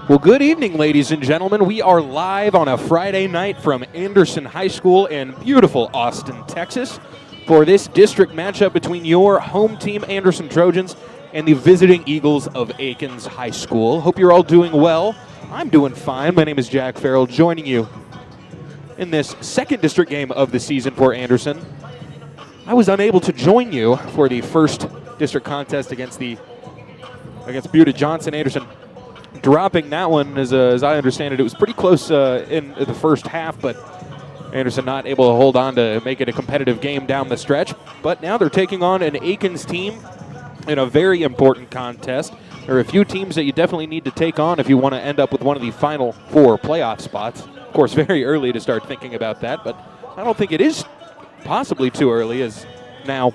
Well, good evening, ladies and gentlemen. We are live on a Friday night from Anderson High School in beautiful Austin, Texas, for this district matchup between your home team, Anderson Trojans, and the visiting Eagles of Akins High School. Hope you're all doing well. I'm doing fine. My name is Jack Farrell, joining you in this second district game of the season for Anderson. I was unable to join you for the first district contest against Buda Johnson. Anderson dropping that one, as I understand it. It was pretty close in the first half, but Anderson not able to hold on to make it a competitive game down the stretch. But now they're taking on an Akins team in a very important contest. There are a few teams that you definitely need to take on if you want to end up with one of the final four playoff spots. Of course, very early to start thinking about that, but I don't think it is possibly too early, as now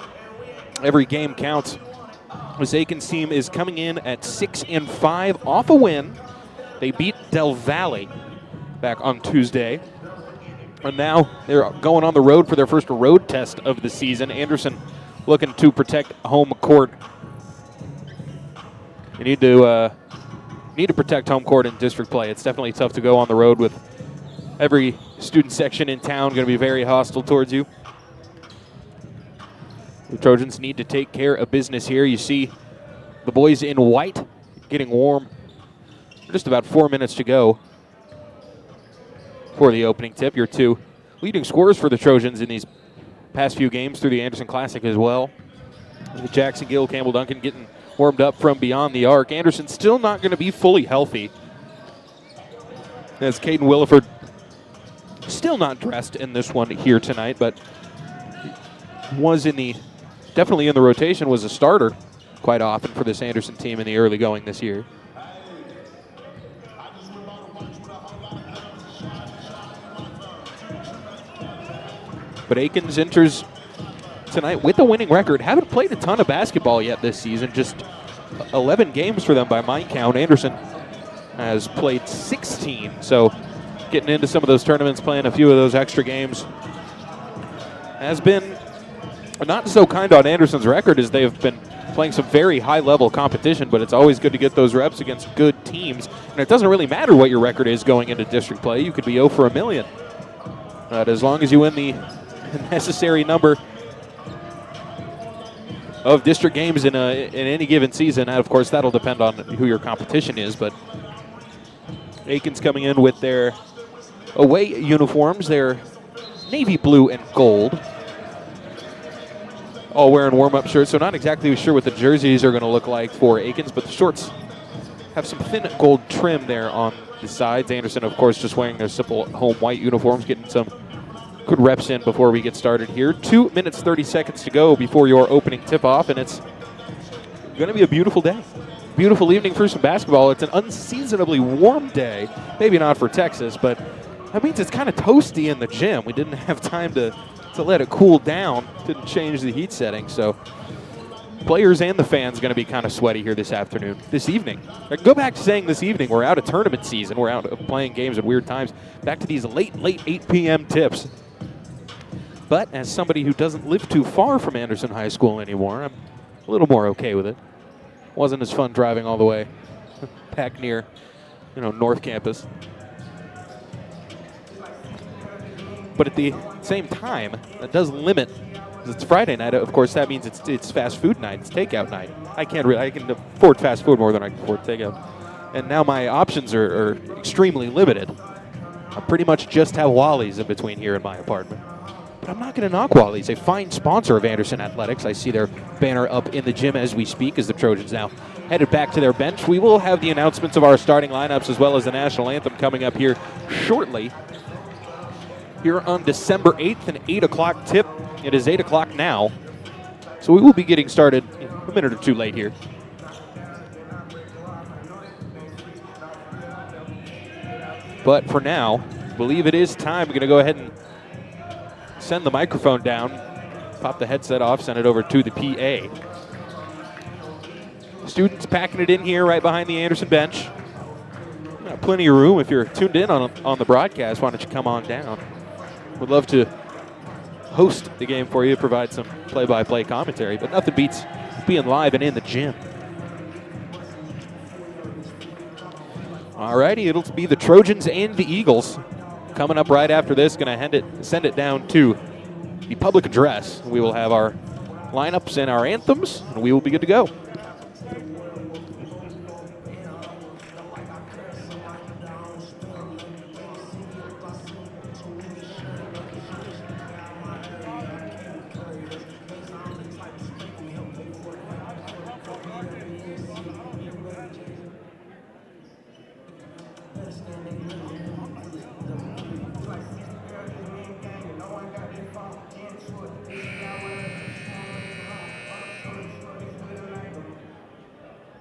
every game counts. This Akins team is coming in at 6-5 off a win. They beat Del Valle back on Tuesday. And now they're going on the road for their first road test of the season. Anderson looking to protect home court. You need to protect home court in district play. It's definitely tough to go on the road with every student section in town going to be very hostile towards you. The Trojans need to take care of business here. You see the boys in white getting warm. Just about 4 minutes to go for the opening tip. Your two leading scorers for the Trojans in these past few games through the Anderson Classic as well. Jackson Gill, Campbell Duncan getting warmed up from beyond the arc. Anderson still not going to be fully healthy, as Caden Williford still not dressed in this one here tonight, but was definitely in the rotation, was a starter quite often for this Anderson team in the early going this year. But Akins enters tonight with a winning record. Haven't played a ton of basketball yet this season, just 11 games for them by my count. Anderson has played 16, so getting into some of those tournaments, playing a few of those extra games has been not so kind on Anderson's record, as they have been playing some very high-level competition, but it's always good to get those reps against good teams. And it doesn't really matter what your record is going into district play. You could be 0 for a million. But as long as you win the necessary number of district games in any given season, and of course that'll depend on who your competition is. But Akins coming in with their away uniforms, their navy blue and gold, all wearing warm-up shirts, so not exactly sure what the jerseys are going to look like for Akins, but the shorts have some thin gold trim there on the sides. Anderson, of course, just wearing their simple home white uniforms, getting some good reps in before we get started here. 2 minutes, 30 seconds to go before your opening tip-off, and it's going to be a beautiful day. Beautiful evening for some basketball. It's an unseasonably warm day. Maybe not for Texas, but that means it's kind of toasty in the gym. We didn't have time to let it cool down. Didn't change the heat setting, so players and the fans going to be kind of sweaty here this evening. I can go back to saying this evening. We're out of tournament season. We're out of playing games at weird times. Back to these late 8 p.m. tips. But as somebody who doesn't live too far from Anderson High School anymore, I'm a little more okay with it. Wasn't as fun driving all the way back near, North Campus. But at the same time, that does limit. It's Friday night, of course. That means it's fast food night. It's takeout night. I can afford fast food more than I can afford takeout, and now my options are extremely limited. I pretty much just have Wally's in between here in my apartment. But I'm not going to knock Wally's, a fine sponsor of Anderson Athletics. I see their banner up in the gym as we speak, as the Trojans now headed back to their bench. We will have the announcements of our starting lineups as well as the national anthem coming up here shortly. Here on December 8th, an 8 o'clock tip. It is 8 o'clock now, so we will be getting started a minute or two late here. But for now, I believe it is time. We're going to go ahead and send the microphone down, pop the headset off, send it over to the PA. Students packing it in here right behind the Anderson bench. Got plenty of room. If you're tuned in on the broadcast, why don't you come on down? Would love to host the game for you, provide some play-by-play commentary, but nothing beats being live and in the gym. Alrighty, it'll be the Trojans and the Eagles. Coming up right after this, going to send it down to the public address. We will have our lineups and our anthems, and we will be good to go.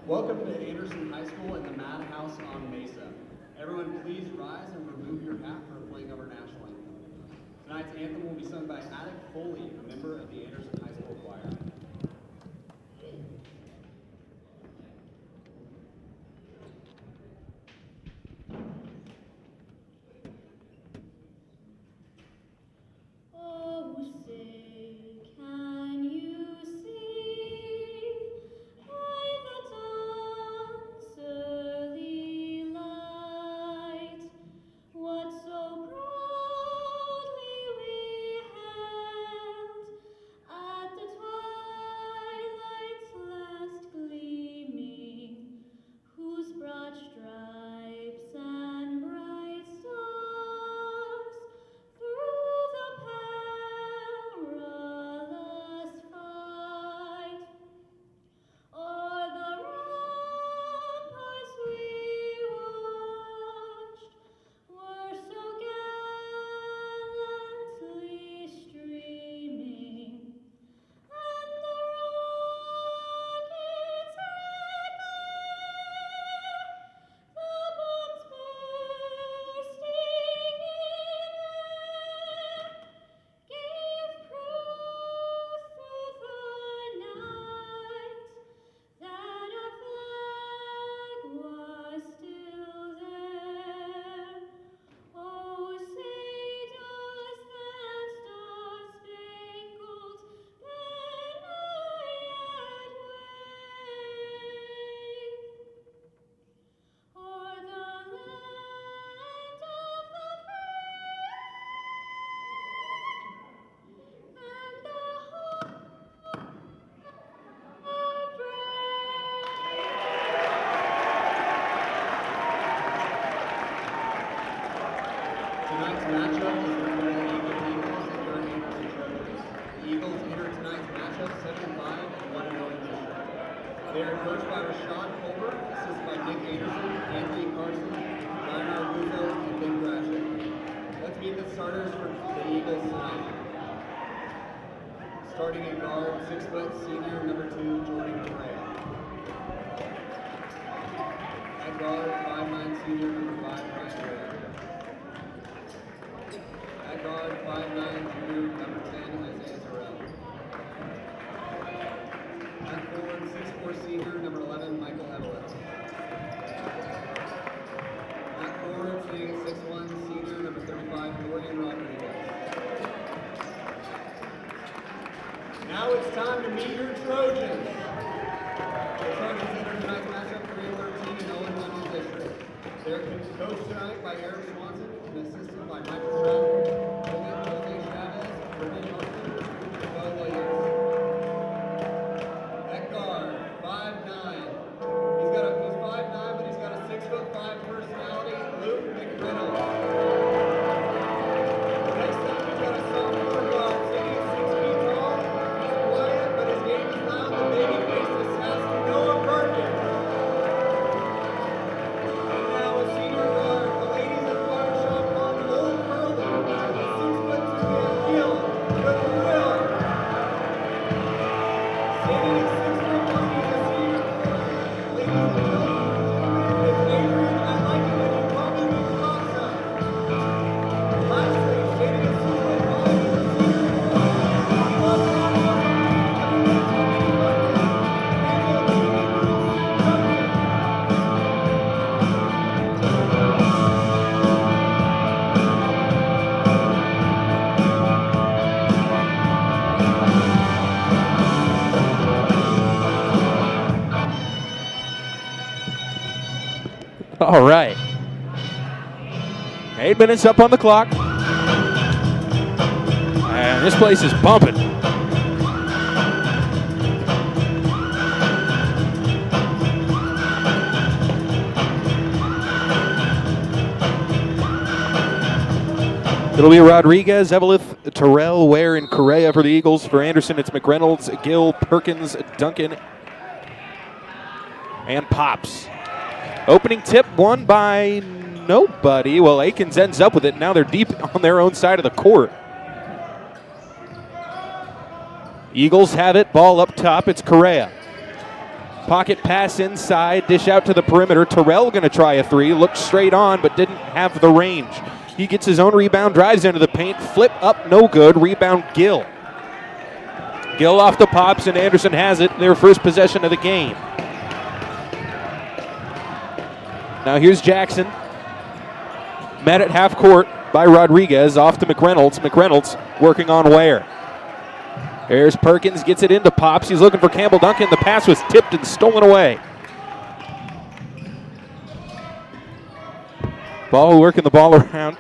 Welcome to Anderson High School and the Madhouse on Mesa. Everyone please rise and remove your hat for playing of our national anthem. Tonight's anthem will be sung by Attic Foley, a member of the Anderson High School Choir. Tonight's matchup is between the Eagles and your Anderson Trojans. The Eagles enter tonight's matchup 7-5 and 1-0 in district. They are coached by Rashad Colbert, assisted by Nick Anderson, Anthony Carson, Ryan Arguzo, and Ben Grasham. Let's meet the starters for the Eagles tonight. Starting at guard, 6-foot senior number 2, Jordan Correa. At guard, 5'9" senior number 5, Ryan Ray. At guard, 5'9" junior number 10, Isaiah Terrell. At forward, 6'4" senior number 11, Michael Evelett. At forward, sitting at 6'1", senior number 35, Dorian Rodriguez. Now it's time to meet your Trojans. The Trojans enter tonight's matchup 3-13 and 0-1 in district. They're coached tonight by Eric Swanson and assisted by Michael Stratton, Jose Chavez, Brendan Martin, and Bo Williams. At guard, 5'9". He's 5'9", but he's got a 6'5" personality, Luke McReynolds. Next up, he's got a sophomore guard, standing at 6 feet tall. He's quiet, but his game is loud. The baby-faced assassin, Noah Perkins. And now a senior guard, the ladies of Barbershop on Old Curly, 6'2" heel, good will. Standing at 6'1", he's a senior guard. Ladies and gentlemen, it's Adrian. I like it when you call me Mufasa. Lastly, standing at 6'5", he's a senior guard. All right. 8 minutes up on the clock. And this place is bumping. It'll be Rodriguez, Evelith, Terrell, Ware, and Correa for the Eagles. For Anderson, it's McReynolds, Gill, Perkins, Duncan, and Pops. Opening tip won by nobody. Well, Akins ends up with it. Now they're deep on their own side of the court. Eagles have it. Ball up top. It's Correa. Pocket pass inside. Dish out to the perimeter. Terrell going to try a three. Looked straight on, but didn't have the range. He gets his own rebound, drives into the paint, flip up, no good. Rebound, Gill. Gill off the Pops, and Anderson has it. Their first possession of the game. Now here's Jackson. Met at half court by Rodriguez. Off to McReynolds. McReynolds working on Ware. There's Perkins, gets it into Pops. He's looking for Campbell Duncan. The pass was tipped and stolen away. Ball working the ball around.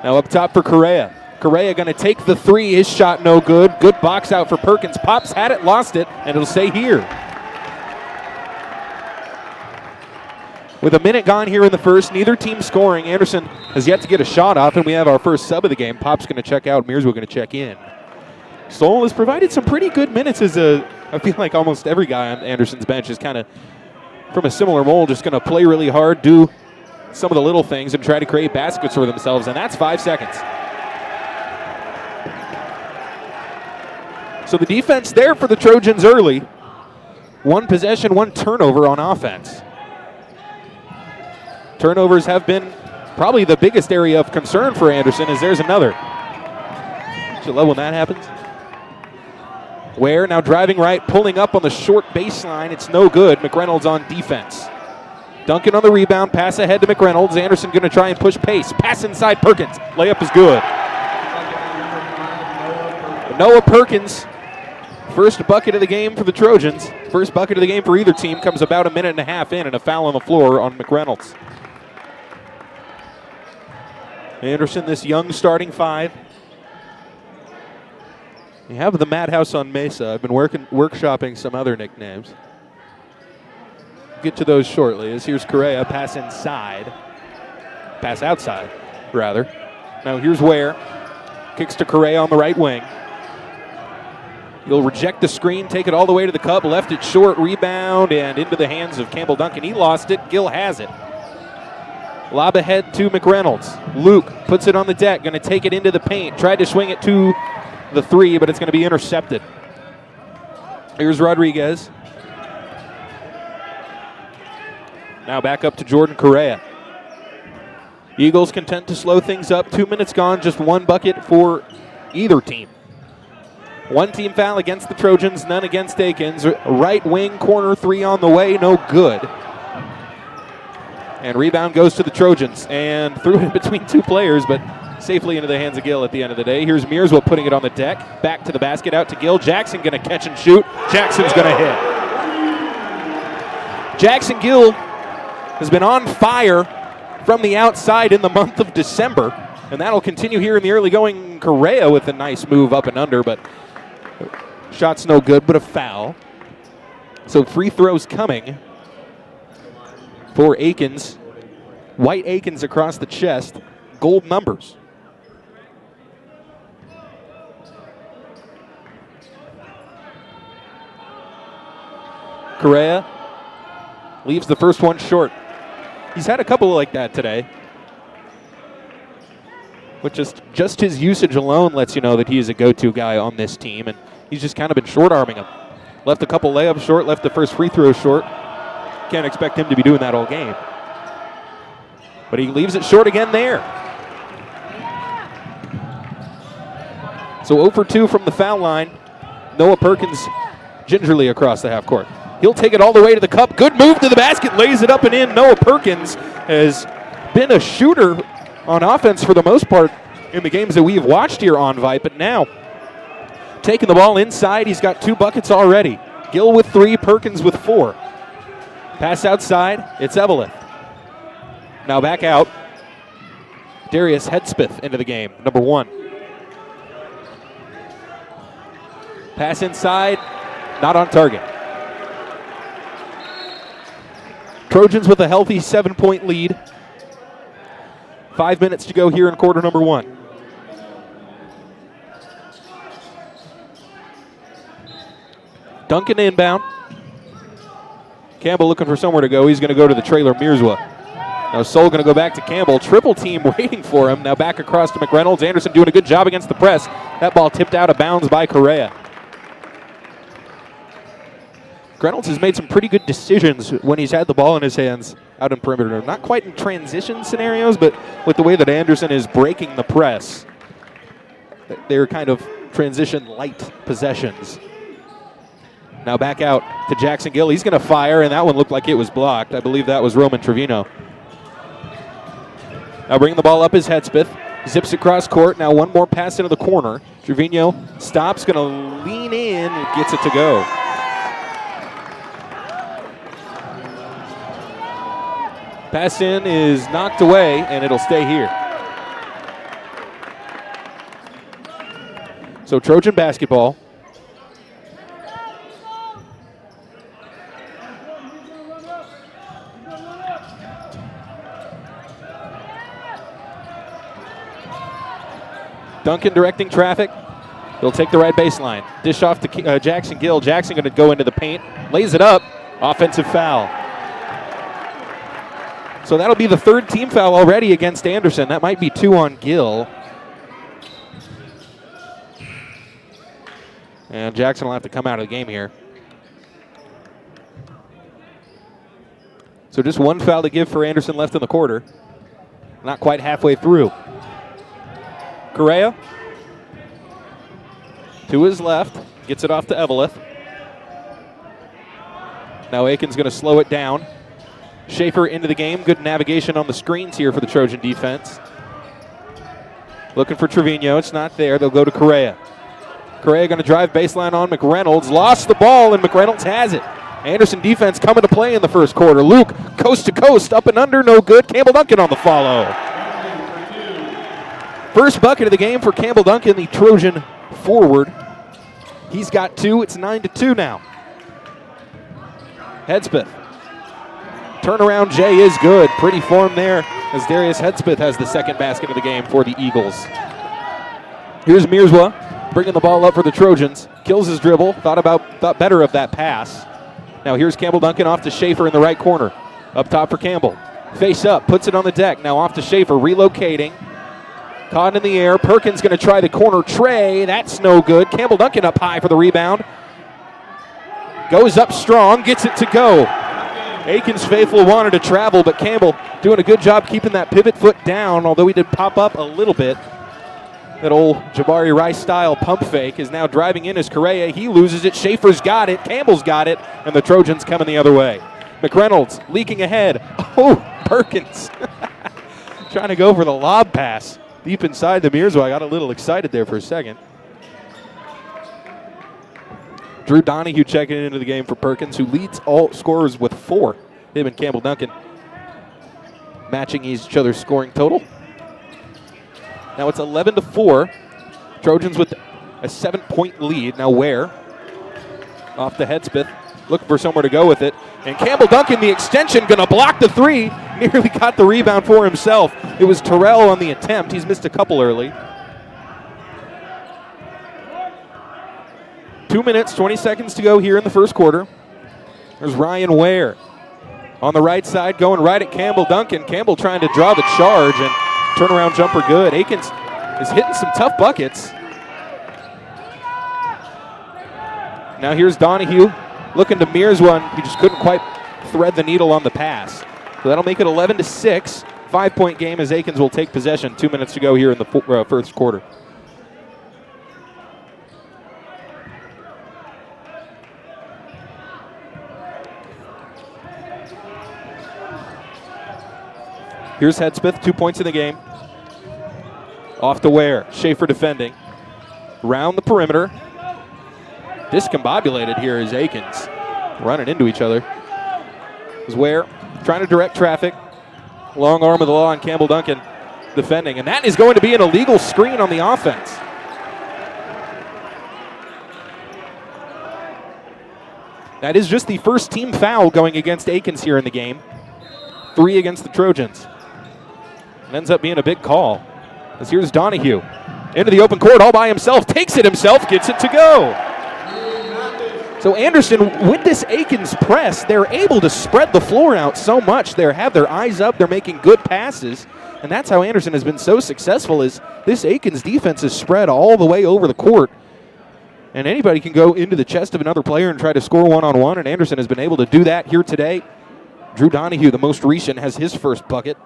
Now up top for Correa. Correa going to take the three. His shot no good. Good box out for Perkins. Pops had it, lost it, and it'll stay here. With a minute gone here in the first, neither team scoring. Anderson has yet to get a shot off, and we have our first sub of the game. Pop's going to check out. Mearsville going to check in. Stoll has provided some pretty good minutes as I feel like almost every guy on Anderson's bench is kind of from a similar mold, just going to play really hard, do some of the little things, and try to create baskets for themselves, and that's 5 seconds. So the defense there for the Trojans early. One possession, one turnover on offense. Turnovers have been probably the biggest area of concern for Anderson, as there's another. You love when that happens. Ware now driving right, pulling up on the short baseline. It's no good. McReynolds on defense. Duncan on the rebound, pass ahead to McReynolds. Anderson going to try and push pace. Pass inside Perkins. Layup is good. Noah Perkins, first bucket of the game for the Trojans. First bucket of the game for either team comes about a minute and a half in, and a foul on the floor on McReynolds. Anderson, this young starting five. You have the Madhouse on Mesa. I've been workshopping some other nicknames. Get to those shortly. As here's Correa, pass inside. Pass outside, rather. Now here's Ware. Kicks to Correa on the right wing. He'll reject the screen, take it all the way to the cup, left it short, rebound, and into the hands of Campbell Duncan. He lost it. Gill has it. Lob ahead to McReynolds. Luke puts it on the deck, going to take it into the paint. Tried to swing it to the three, but it's going to be intercepted. Here's Rodriguez. Now back up to Jordan Correa. Eagles content to slow things up. 2 minutes gone, just one bucket for either team. One team foul against the Trojans, none against Akins. Right wing corner three on the way, no good. And rebound goes to the Trojans, and threw it between two players, but safely into the hands of Gill at the end of the day. Here's Mearsville putting it on the deck. Back to the basket, out to Gill. Jackson going to catch and shoot. Jackson's going to hit. Jackson Gill has been on fire from the outside in the month of December, and that'll continue here in the early going. Correa with a nice move up and under, but shot's no good, but a foul. So free throws coming for Akins. White Akins across the chest. Gold numbers. Correa leaves the first one short. He's had a couple like that today, which just his usage alone lets you know that he is a go-to guy on this team, and he's just kind of been short-arming him. Left a couple layups short, left the first free throw short. Can't expect him to be doing that all game. But he leaves it short again there. So 0 for 2 from the foul line. Noah Perkins gingerly across the half court. He'll take it all the way to the cup. Good move to the basket, lays it up and in. Noah Perkins has been a shooter on offense for the most part in the games that we've watched here on Vype, but now taking the ball inside, he's got 2 buckets already. Gill with 3, Perkins with 4. Pass outside, it's Evelyn. Now back out Darius Hedspeth into the game, number 1. Pass inside, not on target. Trojans with a healthy 7-point lead. 5 minutes to go here in quarter number 1. Duncan inbound. Campbell looking for somewhere to go. He's going to go to the trailer, Mirzwa. Now Sol going to go back to Campbell. Triple team waiting for him. Now back across to McReynolds. Anderson doing a good job against the press. That ball tipped out of bounds by Correa. McReynolds has made some pretty good decisions when he's had the ball in his hands out in perimeter. Not quite in transition scenarios, but with the way that Anderson is breaking the press. They're kind of transition-light possessions. Now back out to Jackson Gill. He's going to fire, and that one looked like it was blocked. I believe that was Roman Trevino. Now bringing the ball up is Hedspeth. Zips across court. Now one more pass into the corner. Trevino stops, going to lean in, and gets it to go. Pass in is knocked away, and it'll stay here. So Trojan basketball. Duncan directing traffic. He'll take the right baseline. Dish off to Jackson Gill. Jackson going to go into the paint. Lays it up. Offensive foul. So that'll be the 3rd team foul already against Anderson. That might be 2 on Gill. And Jackson will have to come out of the game here. So just 1 foul to give for Anderson left in the quarter. Not quite halfway through. Correa to his left. Gets it off to Eveleth. Now Akins going to slow it down. Schaefer into the game. Good navigation on the screens here for the Trojan defense. Looking for Trevino. It's not there. They'll go to Correa. Correa going to drive baseline on McReynolds. Lost the ball, and McReynolds has it. Anderson defense coming to play in the first quarter. Luke, coast to coast, up and under, no good. Campbell Duncan on the follow. First bucket of the game for Campbell Duncan, the Trojan forward. He's got 2. It's 9-2 now. Hedspeth. Turnaround J is good. Pretty form there as Darius Hedspeth has the 2nd basket of the game for the Eagles. Here's Mirzwa bringing the ball up for the Trojans. Kills his dribble. Thought better of that pass. Now here's Campbell Duncan off to Schaefer in the right corner. Up top for Campbell. Face up. Puts it on the deck. Now off to Schaefer. Relocating. Caught in the air. Perkins going to try the corner tray. That's no good. Campbell Duncan up high for the rebound. Goes up strong. Gets it to go. Akins faithful wanted to travel, but Campbell doing a good job keeping that pivot foot down, although he did pop up a little bit. That old Jabari Rice-style pump fake is now driving in as Correa. He loses it. Schaefer's got it. Campbell's got it, and the Trojans coming the other way. McReynolds leaking ahead. Oh, Perkins. Trying to go for the lob pass. Deep inside the Mirzwa. I got a little excited there for a second. Drew Donahue checking into the game for Perkins, who leads all scorers with 4. Him and Campbell Duncan matching each other's scoring total. Now it's 11-4. Trojans with a 7-point lead. Now Ware off the Hedspeth. Looking for somewhere to go with it. And Campbell Duncan, the extension, going to block the 3. Nearly got the rebound for himself. It was Terrell on the attempt. He's missed a couple early. 2 minutes, 20 seconds to go here in the first quarter. There's Ryan Ware on the right side going right at Campbell Duncan. Campbell trying to draw the charge, and turnaround jumper good. Akins is hitting some tough buckets. Now here's Donahue looking to Mirzwa. He just couldn't quite thread the needle on the pass. So that'll make it 11-6. 5-point game as Akins will take possession. 2 minutes to go here in the first quarter. Here's Hedspeth, 2 points in the game. Off to Ware. Schaefer defending. Round the perimeter. Discombobulated here is Akins. Running into each other. Is Ware trying to direct traffic. Long arm of the law on Campbell Duncan. defending. And that is going to be an illegal screen on the offense. That is just the first team foul going against Akins here in the game. 3 against the Trojans. It ends up being a big call. As here's Donahue. Into the open court all by himself. Takes it himself. Gets it to go. So Anderson, with this Akins press, they're able to spread the floor out so much. They have their eyes up. They're making good passes. And that's how Anderson has been so successful, is this Akins defense is spread all the way over the court. And anybody can go into the chest of another player and try to score one-on-one, and Anderson has been able to do that here today. Drew Donahue, the most recent, has his first bucket.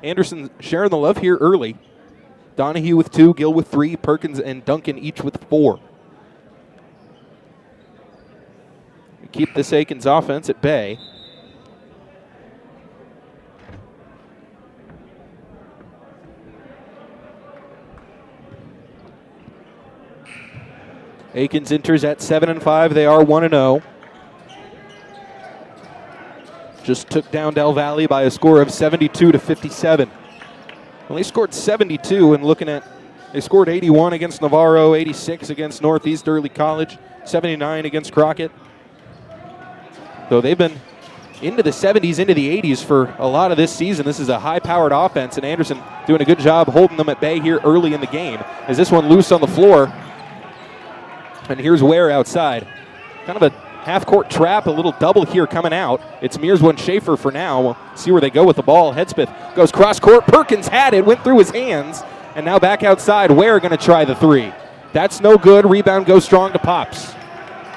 Anderson sharing the love here early. Donahue with 2, Gill with 3, Perkins and Duncan each with 4. Keep this Akins offense at bay. Akins enters at 7-5. They are 1-0. Just took down Del Valle by a score of 72-57. Well, they scored 72, and looking at, they scored 81 against Navarro, 86 against Northeast Early College, 79 against Crockett. So they've been into the 70s, into the 80s for a lot of this season. This is a high-powered offense, and Anderson doing a good job holding them at bay here early in the game. As this one loose on the floor, and here's Ware outside. Kind of a half-court trap, a little double here coming out. It's Mearswood and Schaefer for now. We'll see where they go with the ball. Hedspeth goes cross-court. Perkins had it, went through his hands, and now back outside. Ware going to try the 3. That's no good. Rebound goes strong to Pops.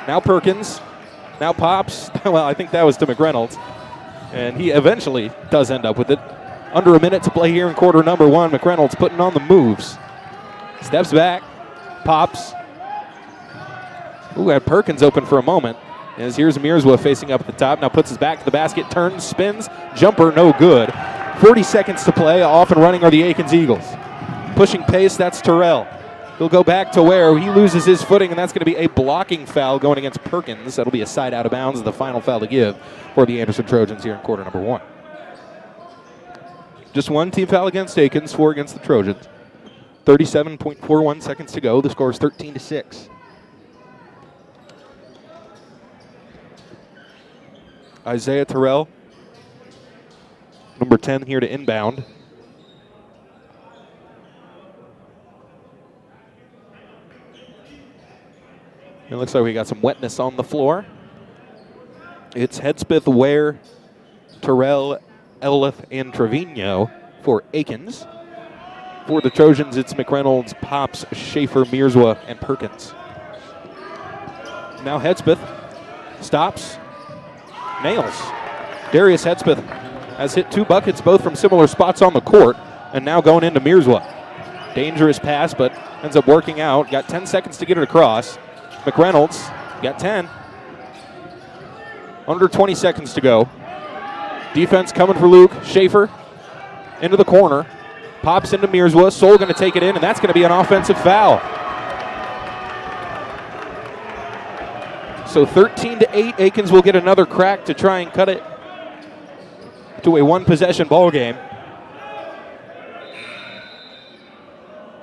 Now Perkins. Now Pops. Well, I think that was to McReynolds. And he eventually does end up with it. Under a minute to play here in quarter number 1. McReynolds putting on the moves. Steps back. Pops. Ooh, had Perkins open for a moment. As here's Mearswood facing up at the top. Now puts his back to the basket, turns, spins. Jumper no good. 40 seconds to play. Off and running are the Akins Eagles. Pushing pace, that's Terrell. He'll go back to Ware. He loses his footing, and that's going to be a blocking foul going against Perkins. That'll be a side out of bounds, the final foul to give for the Anderson Trojans here in quarter number 1. Just 1 team foul against Akins, 4 against the Trojans. 37.41 seconds to go. The score is 13-6. Isaiah Terrell, number 10 here to inbound. It looks like we got some wetness on the floor. It's Hedspeth, Ware, Terrell, Eleth, and Trevino for Akins. For the Trojans, it's McReynolds, Pops, Schaefer, Mearswa, and Perkins. Now Hedspeth stops. Nails. Darius Hedspeth has hit 2 buckets, both from similar spots on the court, and now going into Mearswa. Dangerous pass, but ends up working out. Got 10 seconds to get it across. McReynolds got 10. Under 20 seconds to go. Defense coming for Luke. Schaefer into the corner. Pops into Mearswa. Soul going to take it in, and that's going to be an offensive foul. So 13-8, Akins will get another crack to try and cut it to a 1-possession ball game.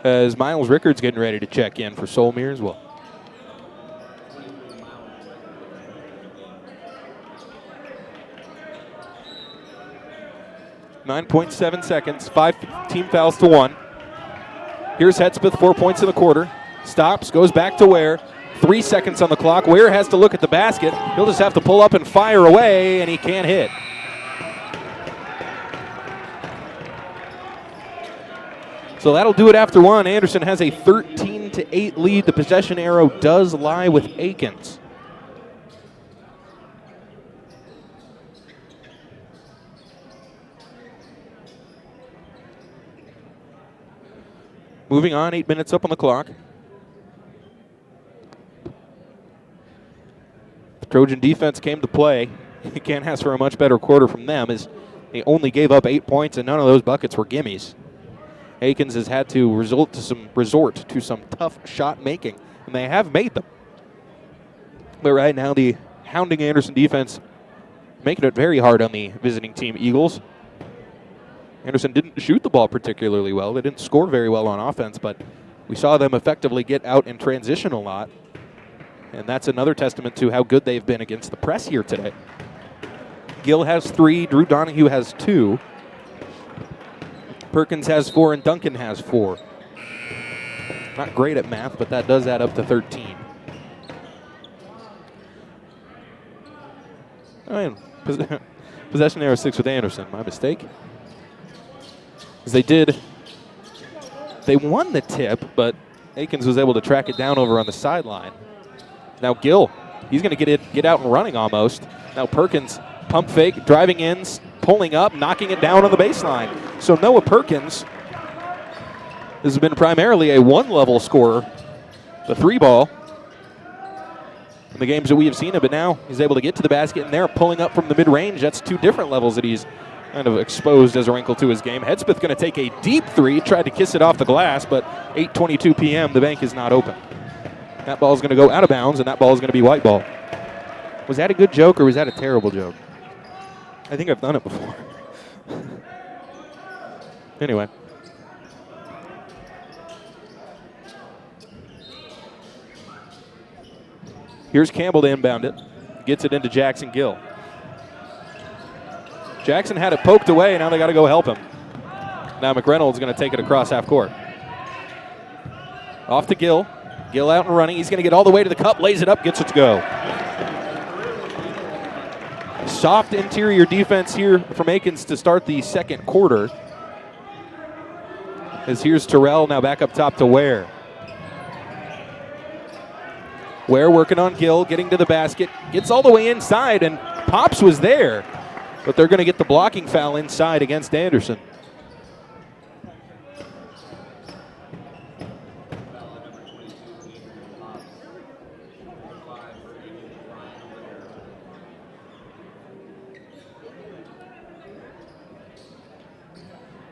As Miles Rickard's getting ready to check in for Sol Mearswa. .7 seconds, 5 team fouls to 1. Here's Hedspeth, 4 points in the quarter. Stops, goes back to Ware. 3 seconds on the clock. Ware has to look at the basket. He'll just have to pull up and fire away, and he can't hit. So that'll do it after 1. Anderson has a 13-8 lead. The possession arrow does lie with Akins. Moving on, 8 minutes up on the clock. The Trojan defense came to play. You can't ask for a much better quarter from them, as they only gave up 8 points, and none of those buckets were gimmies. Akins has had to resort to some tough shot making, and they have made them. But right now, the hounding Anderson defense making it very hard on the visiting team Eagles. Anderson didn't shoot the ball particularly well. They didn't score very well on offense, but we saw them effectively get out and transition a lot. And that's another testament to how good they've been against the press here today. Gill has 3, Drew Donahue has 2. Perkins has 4, and Duncan has 4. Not great at math, but that does add up to 13. I mean, possession error 6 with Anderson. My mistake. As they won the tip, but Akins was able to track it down over on the sideline. Now Gill, he's going to get out and running almost. Now Perkins, pump fake, driving in, pulling up, knocking it down on the baseline. So Noah Perkins, this has been primarily a one-level scorer, the 3 ball in the games that we have seen him, but now he's able to get to the basket, and they're pulling up from the mid-range. That's 2 different levels that he's kind of exposed as a wrinkle to his game. Hedspeth going to take a deep 3, tried to kiss it off the glass, but 8:22 p.m., the bank is not open. That ball is going to go out of bounds, and that ball is going to be white ball. Was that a good joke, or was that a terrible joke? I think I've done it before. Anyway. Here's Campbell to inbound it. Gets it into Jackson Gill. Jackson had it poked away, now they got to go help him. Now McReynolds is going to take it across half court. Off to Gill. Gill out and running. He's going to get all the way to the cup, lays it up, gets it to go. Soft interior defense here from Akins to start the second quarter. As here's Terrell now back up top to Ware. Ware working on Gill, getting to the basket, gets all the way inside, and Pops was there. But they're going to get the blocking foul inside against Anderson.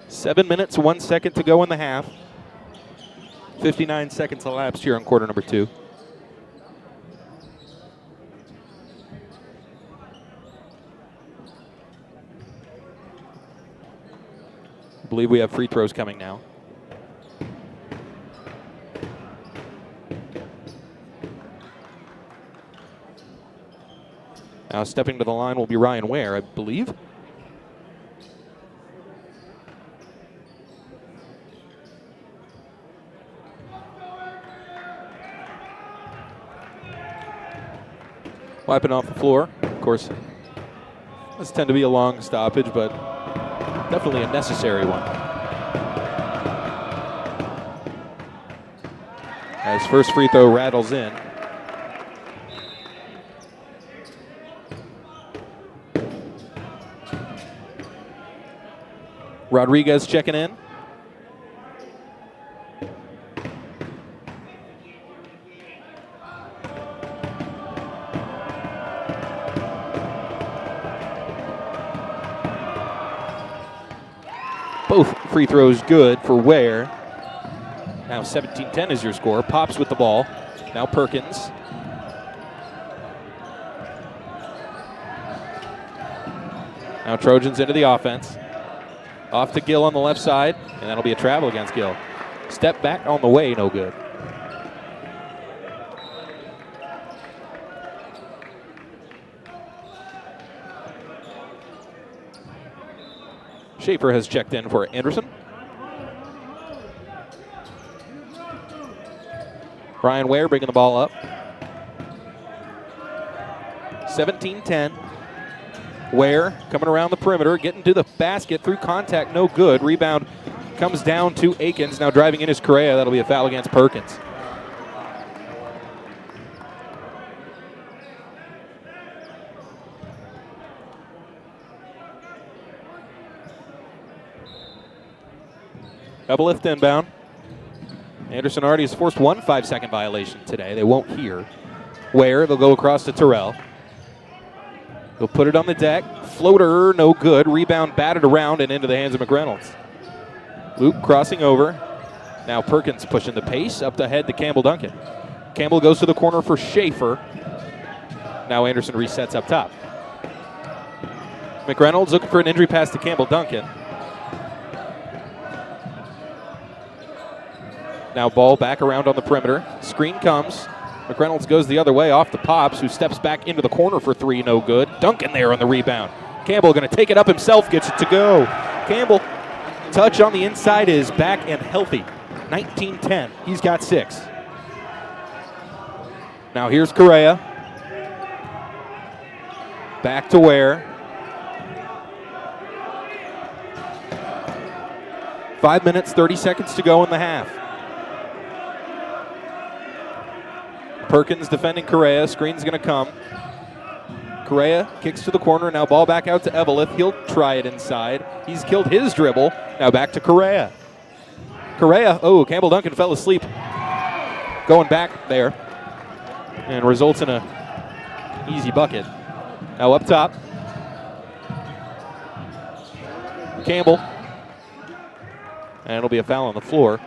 Seven minutes, 1 second to go in the half. 59 seconds elapsed here on quarter number 2. I believe we have free throws coming now. Now stepping to the line will be Ryan Ware, I believe. Wiping off the floor. Of course, this tend to be a long stoppage, but definitely a necessary one. As first free throw rattles in. Rodriguez checking in. Both free throws good for Ware. Now 17-10 is your score. Pops with the ball. Now Perkins. Now Trojans into the offense. Off to Gill on the left side, and that'll be a travel against Gill. Step back on the way, no good. Schaefer has checked in for Anderson. Ryan Ware bringing the ball up. 17-10. Ware coming around the perimeter, getting to the basket through contact, no good. Rebound comes down to Akins. Now driving in is Correa. That'll be a foul against Perkins. Double lift inbound. Anderson already has forced one 5-second violation today. They won't hear. Ware, they'll go across to Terrell. He'll put it on the deck. Floater, no good. Rebound batted around and into the hands of McReynolds. Luke crossing over. Now Perkins pushing the pace up ahead to Campbell Duncan. Campbell goes to the corner for Schaefer. Now Anderson resets up top. McReynolds looking for an injury pass to Campbell Duncan. Now ball back around on the perimeter. Screen comes. McReynolds goes the other way off the Pops, who steps back into the corner for three, no good. Duncan there on the rebound. Campbell going to take it up himself, gets it to go. Campbell, touch on the inside, is back and healthy. 19-10, he's got 6. Now here's Correa. Back to Ware. 5 minutes, 30 seconds to go in the half. Perkins defending Correa. Screen's going to come. Correa kicks to the corner. Now ball back out to Eveleth. He'll try it inside. He's killed his dribble. Now back to Correa. Correa, oh, Campbell Duncan fell asleep. Going back there. And results in a easy bucket. Now up top. Campbell. And it'll be a foul on the floor.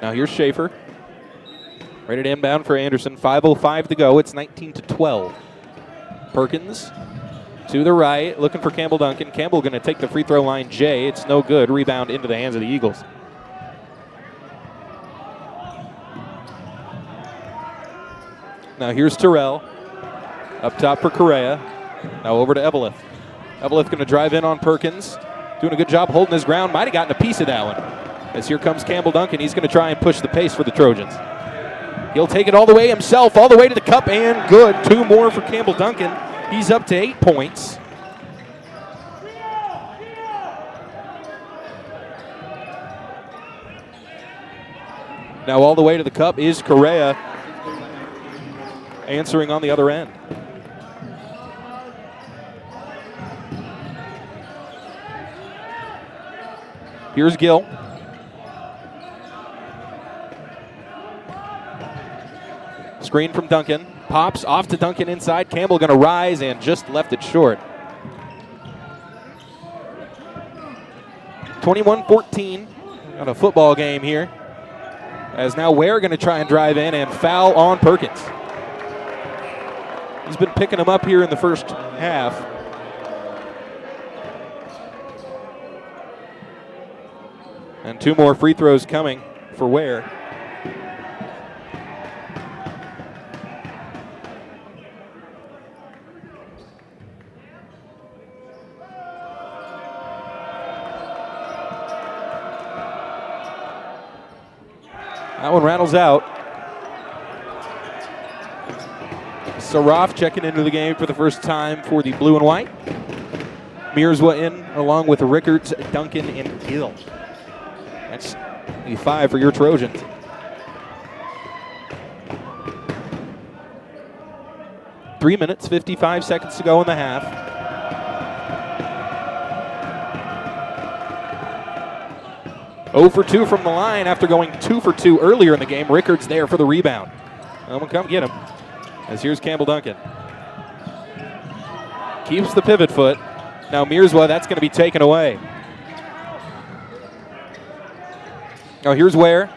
Now here's Schaefer. Ready to inbound for Anderson. 5:05 to go. It's 19-12. Perkins to the right, looking for Campbell Duncan. Campbell going to take the free throw line. Jay, it's no good. Rebound into the hands of the Eagles. Now here's Terrell. Up top for Correa. Now over to Eveleth. Eveleth going to drive in on Perkins. Doing a good job holding his ground. Might have gotten a piece of that one. As here comes Campbell Duncan. He's going to try and push the pace for the Trojans. He'll take it all the way himself, all the way to the cup, and good. 2 more for Campbell Duncan. He's up to 8 points. Now all the way to the cup is Correa, answering on the other end. Here's Gill. Screen from Duncan. Pops off to Duncan inside. Campbell going to rise and just left it short. 21-14 on a football game here. As now Ware going to try and drive in and foul on Perkins. He's been picking him up here in the first half. And 2 more free throws coming for Ware. That one rattles out. Saraf checking into the game for the first time for the blue and white. Mearswa in along with Rickards, Duncan, and Gill. That's the 5 for your Trojans. Three minutes, 55 seconds to go in the half. Oh for 2 from the line after going 2 for 2 earlier in the game. Rickards there for the rebound. I'm going to come get him. As here's Campbell Duncan. Keeps the pivot foot. Now Mearswa, that's going to be taken away. Now here's Ware.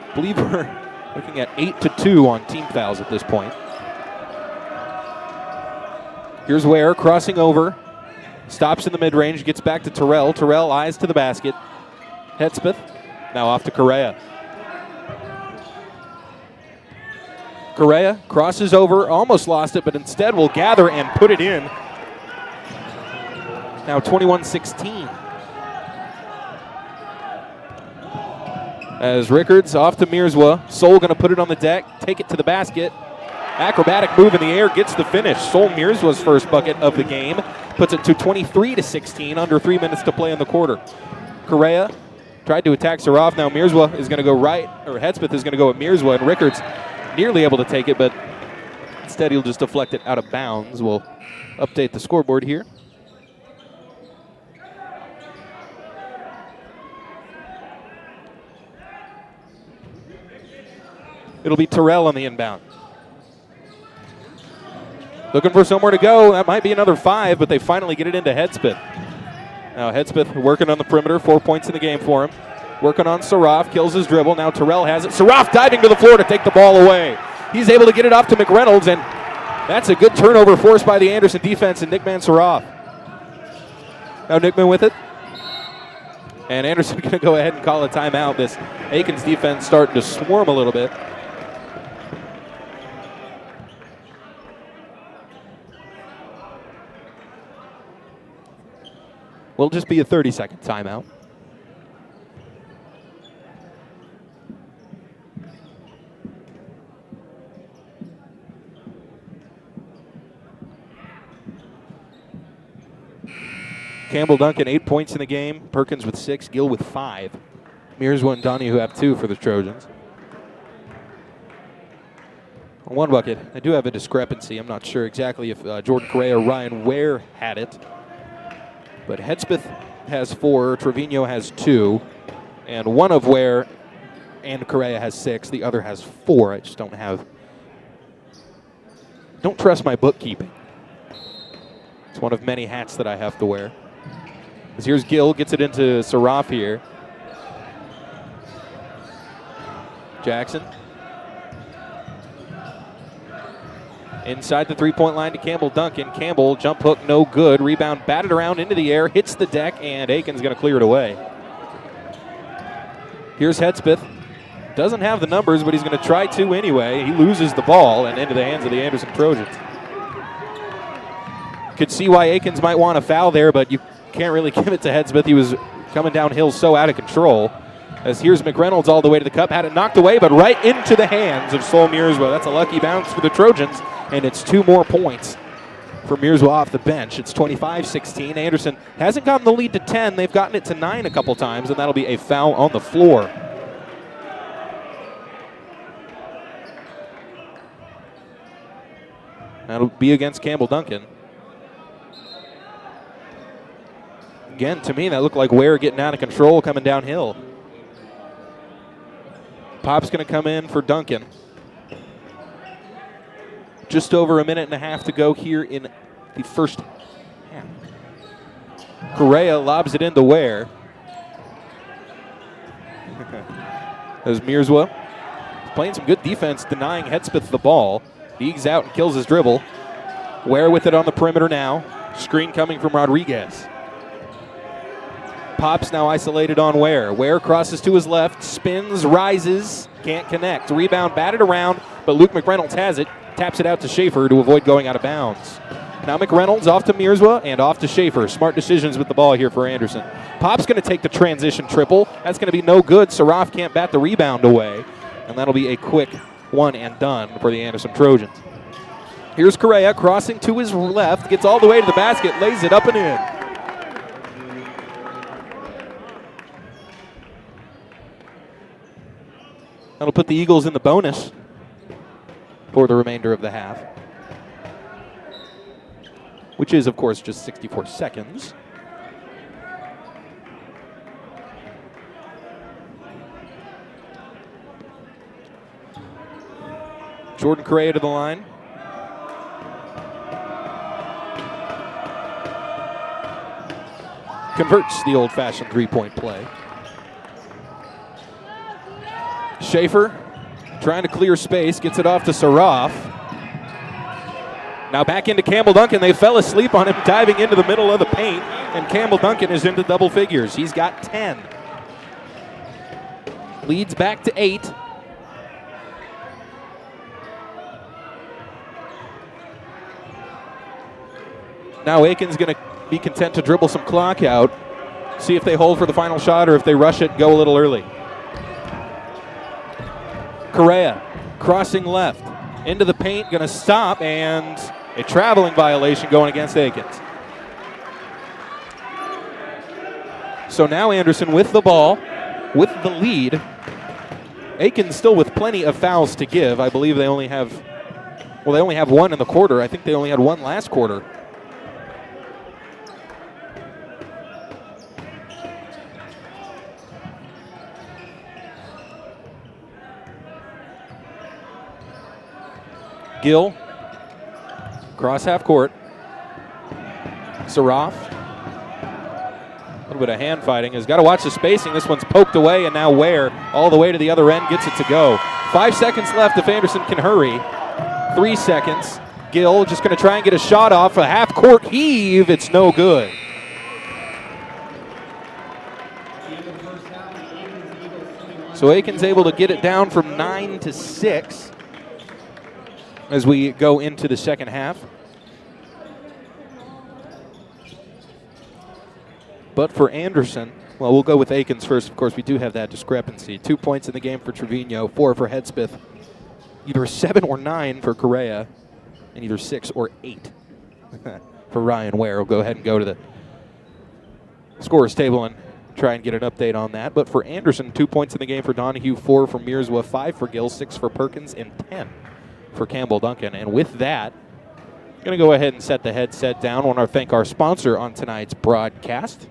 I believe we're looking at 8-2 on team fouls at this point. Here's Ware crossing over. Stops in the mid-range, gets back to Terrell. Terrell eyes to the basket. Hedspeth now off to Correa. Correa crosses over, almost lost it, but instead will gather and put it in. Now 21-16. As Rickards off to Mearswa. Soul going to put it on the deck, take it to the basket. Acrobatic move in the air, gets the finish. Sol Mearswa's first bucket of the game. Puts it to 23-16, under 3 minutes to play in the quarter. Correa tried to attack Saraf. Now Mearswa is going to go right, or Hedspeth is going to go at Mearswa, and Rickards nearly able to take it, but instead he'll just deflect it out of bounds. We'll update the scoreboard here. It'll be Terrell on the inbound. Looking for somewhere to go. That might be another 5, but they finally get it into Hedspeth. Now Hedspeth working on the perimeter. 4 points in the game for him. Working on Saraf. Kills his dribble. Now Terrell has it. Saraf diving to the floor to take the ball away. He's able to get it off to McReynolds, and that's a good turnover forced by the Anderson defense and Nickman Saraf. Now Nickman with it. And Anderson going to go ahead and call a timeout. This Akins defense starting to swarm a little bit. Will just be a 30-second timeout. Campbell Duncan, 8 points in the game. Perkins with 6, Gill with 5. Mearswa and Donahue have 2 for the Trojans. On one bucket, I do have a discrepancy. I'm not sure exactly if Jordan Correa or Ryan Ware had it. But Hedspeth has 4, Trevino has 2, and one of Ware and Correa has 6. The other has 4. I just don't trust my bookkeeping. It's one of many hats that I have to wear. As here's Gill, gets it into Saraf here. Jackson. Inside the three-point line to Campbell Duncan. Campbell, jump hook, no good. Rebound batted around into the air, hits the deck, and Akins going to clear it away. Here's Hedspeth. Doesn't have the numbers, but he's going to try to anyway. He loses the ball and into the hands of the Anderson Trojans. Could see why Akins might want a foul there, but you can't really give it to Hedspeth. He was coming downhill so out of control. As here's McReynolds all the way to the cup. Had it knocked away, but right into the hands of Sol Mearswa. That's a lucky bounce for the Trojans, and it's 2 more points for Mearswa off the bench. It's 25-16. Anderson hasn't gotten the lead to 10. They've gotten it to 9 a couple times, and that'll be a foul on the floor. That'll be against Campbell Duncan. Again, to me, that looked like Ware getting out of control coming downhill. Pop's going to come in for Duncan. Just over a minute and a half to go here in the first half. Correa lobs it into Ware. As Mearswa playing some good defense, denying Hedspeth the ball. Eags out and kills his dribble. Ware with it on the perimeter now. Screen coming from Rodriguez. Pop's now isolated on Ware. Ware crosses to his left, spins, rises, can't connect. Rebound batted around, but Luke McReynolds has it. Taps it out to Schaefer to avoid going out of bounds. Now McReynolds off to Mearswa and off to Schaefer. Smart decisions with the ball here for Anderson. Pop's going to take the transition triple. That's going to be no good. Saraf can't bat the rebound away. And that'll be a quick one and done for the Anderson Trojans. Here's Correa crossing to his left, gets all the way to the basket, lays it up and in. That'll put the Eagles in the bonus for the remainder of the half, which is, of course, just 64 seconds. Jordan Correa to the line. Converts the old-fashioned three-point play. Schaefer trying to clear space, gets it off to Saraf. Now back into Campbell Duncan. They fell asleep on him diving into the middle of the paint, and Campbell Duncan is into double figures. He's got 10. Leads back to 8. Now Akins going to be content to dribble some clock out, see if they hold for the final shot or if they rush it, go a little early. Correa crossing left into the paint, going to stop, and a traveling violation going against Akins. So now Anderson with the ball, with the lead. Akins still with plenty of fouls to give. I believe they only have one in the quarter. I think they only had one last quarter. Gill Across half court. Saraf. A little bit of hand fighting. Has got to watch the spacing. This one's poked away, and now Ware all the way to the other end gets it to go. 5 seconds left if Anderson can hurry. 3 seconds. Gill just going to try and get a shot off. A half-court heave. It's no good. So Akins able to get it down from 9 to 6 as we go into the second half. But for Anderson, well, we'll go with Akins first. Of course, we do have that discrepancy. 2 points in the game for Trevino, 4 for Hedspeth. Either 7 or 9 for Correa, and either 6 or 8 for Ryan Ware. We'll go ahead and go to the scorers table and try and get an update on that. But for Anderson, 2 points in the game for Donahue, 4 for Mirzwa, 5 for Gill, 6 for Perkins, and 10 for Campbell Duncan. And with that, I'm going to go ahead and set the headset down. I want to thank our sponsor on tonight's broadcast.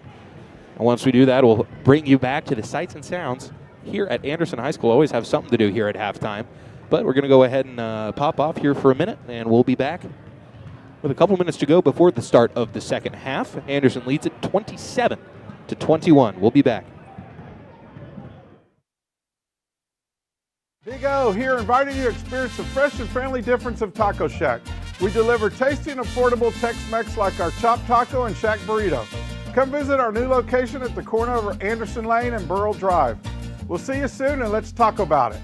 And once we do that, we'll bring you back to the sights and sounds here at Anderson High School. Always have something to do here at halftime. But we're going to go ahead and pop off here for a minute, and we'll be back with a couple minutes to go before the start of the second half. Anderson leads it 27-21. We'll be back. Big O here, inviting you to experience the fresh and friendly difference of Taco Shack. We deliver tasty and affordable Tex-Mex like our Chopped Taco and Shack Burrito. Come visit our new location at the corner of Anderson Lane and Burrell Drive. We'll see you soon, and let's talk about it.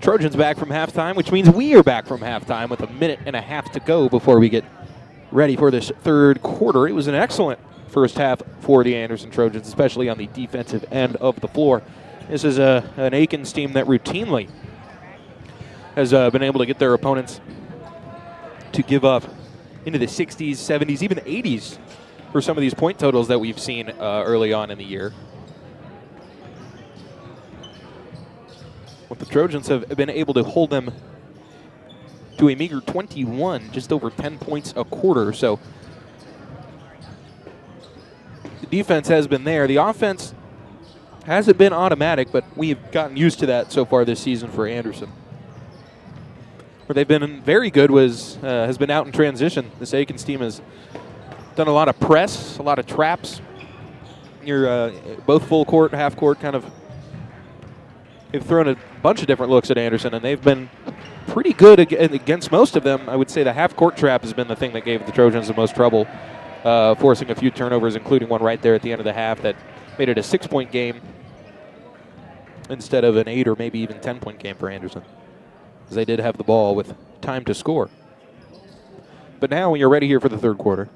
Trojans back from halftime, which means we are back from halftime with a minute and a half to go before we get ready for this third quarter. It was an excellent first half for the Anderson Trojans, especially on the defensive end of the floor. This is an Akins team that routinely has been able to get their opponents to give up into the 60s, 70s, even 80s for some of these point totals that we've seen early on in the year. But the Trojans have been able to hold them to a meager 21, just over 10 points a quarter. So the defense has been there. The offense hasn't been automatic, but we've gotten used to that so far this season for Anderson. Where they've been very good has been out in transition. This Akins team has done a lot of press, a lot of traps. You're both full court, half court, kind of. They've thrown a bunch of different looks at Anderson, and they've been pretty good against most of them. I would say the half-court trap has been the thing that gave the Trojans the most trouble, forcing a few turnovers, including one right there at the end of the half that made it a 6-point game instead of an 8 or maybe even 10-point game for Anderson, because they did have the ball with time to score. But now when you're ready here for the third quarter,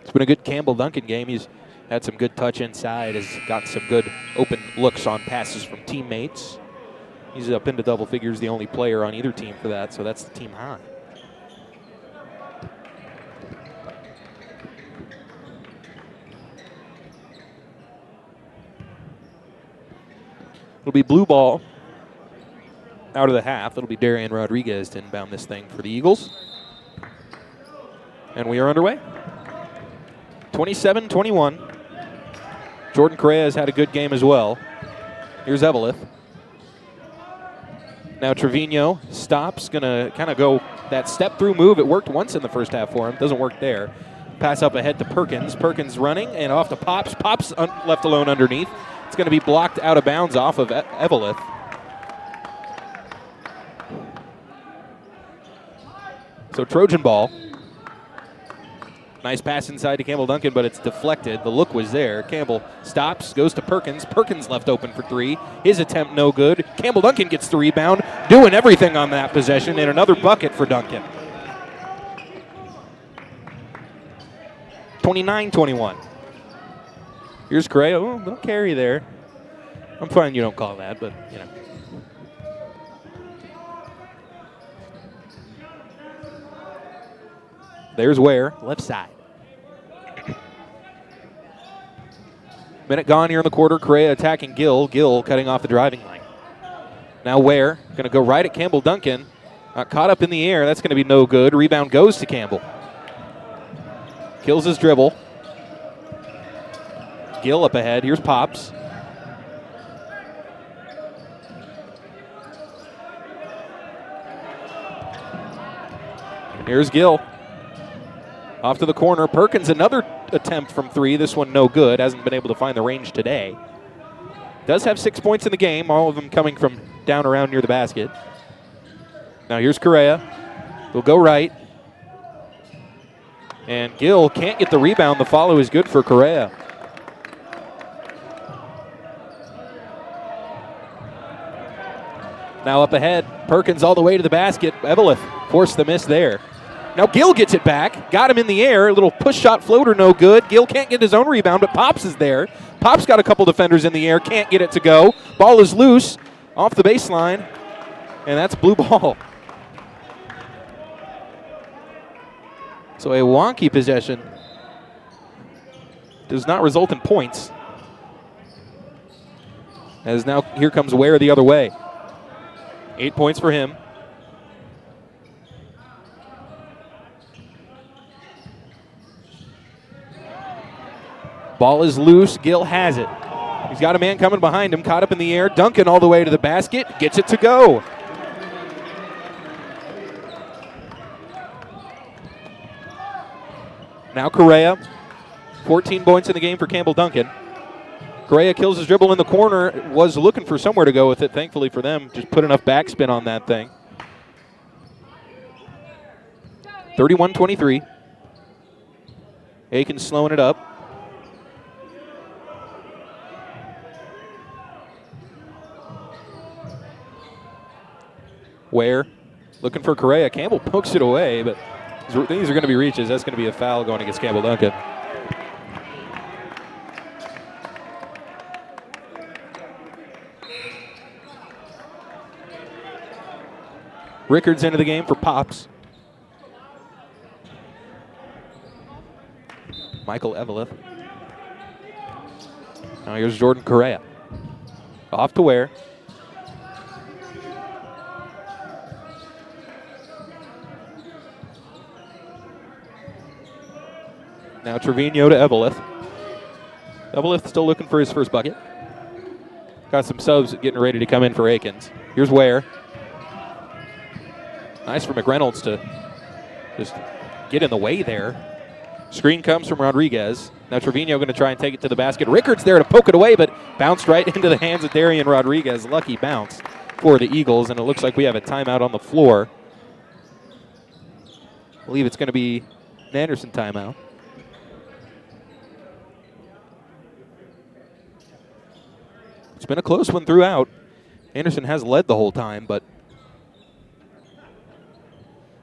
it's been a good Campbell-Duncan game. He's had some good touch inside, has got some good open looks on passes from teammates. He's up into double figures, the only player on either team for that, so that's the team high. It'll be blue ball out of the half. It'll be Darian Rodriguez to inbound this thing for the Eagles. And we are underway. 27-21. Jordan Correa has had a good game as well. Here's Eveleth. Now Trevino stops, gonna kind of go that step-through move. It worked once in the first half for him. Doesn't work there. Pass up ahead to Perkins. Perkins running and off to Pops. Pops left alone underneath. It's going to be blocked out of bounds off of Eveleth. So Trojan ball. Nice pass inside to Campbell-Duncan, but it's deflected. The look was there. Campbell stops, goes to Perkins. Perkins left open for three. His attempt no good. Campbell-Duncan gets the rebound, doing everything on that possession, and another bucket for Duncan. 29-21. Here's Correa. Oh, little carry there. I'm fine you don't call that, but, you know. There's Ware, left side. Minute gone here in the quarter. Correa attacking Gill. Gill cutting off the driving lane. Now Ware going to go right at Campbell-Duncan. Caught up in the air. That's going to be no good. Rebound goes to Campbell. Kills his dribble. Gill up ahead. Here's Pops. Here's Gill. Off to the corner. Perkins, another attempt from three. This one no good. Hasn't been able to find the range today. Does have 6 points in the game, all of them coming from down around near the basket. Now here's Correa. He'll go right. And Gill can't get the rebound. The follow is good for Correa. Now up ahead. Perkins all the way to the basket. Eveleth forced the miss there. Now Gill gets it back. Got him in the air. A little push shot floater, no good. Gill can't get his own rebound, but Pops is there. Pops got a couple defenders in the air. Can't get it to go. Ball is loose off the baseline, and that's blue ball. So a wonky possession does not result in points. As now here comes Ware the other way. 8 points for him. Ball is loose. Gill has it. He's got a man coming behind him, caught up in the air. Duncan all the way to the basket, gets it to go. Now Correa, 14 points in the game for Campbell Duncan. Correa kills his dribble in the corner, was looking for somewhere to go with it. Thankfully for them, just put enough backspin on that thing. 31-23. Akins slowing it up. Ware looking for Correa. Campbell pokes it away, but these are going to be reaches. That's going to be a foul going against Campbell Duncan. Rickards into the game for Pops. Michael Eveleth. Now here's Jordan Correa. Off to Ware. Now Trevino to Eveleth. Eveleth still looking for his first bucket. Got some subs getting ready to come in for Akins. Here's Ware. Nice for McReynolds to just get in the way there. Screen comes from Rodriguez. Now Trevino going to try and take it to the basket. Rickards there to poke it away, but bounced right into the hands of Darian Rodriguez. Lucky bounce for the Eagles, and it looks like we have a timeout on the floor. I believe it's going to be an Anderson timeout. It's been a close one throughout. Anderson has led the whole time, but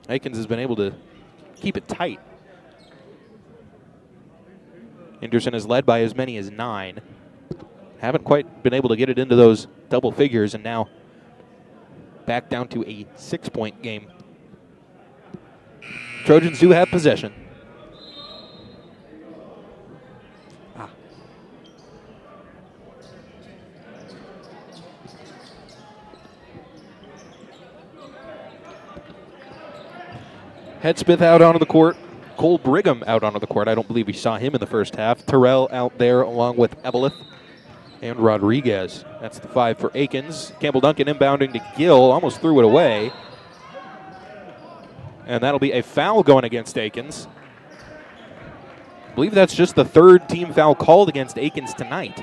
Akins has been able to keep it tight. Anderson has led by as many as 9. Haven't quite been able to get it into those double figures, and now back down to a 6-point game. Trojans do have possession. Hedspeth out onto the court. Cole Brigham out onto the court. I don't believe we saw him in the first half. Terrell out there along with Eveleth and Rodriguez. That's the 5 for Akins. Campbell Duncan inbounding to Gill. Almost threw it away. And that'll be a foul going against Akins. I believe that's just the 3rd team foul called against Akins tonight.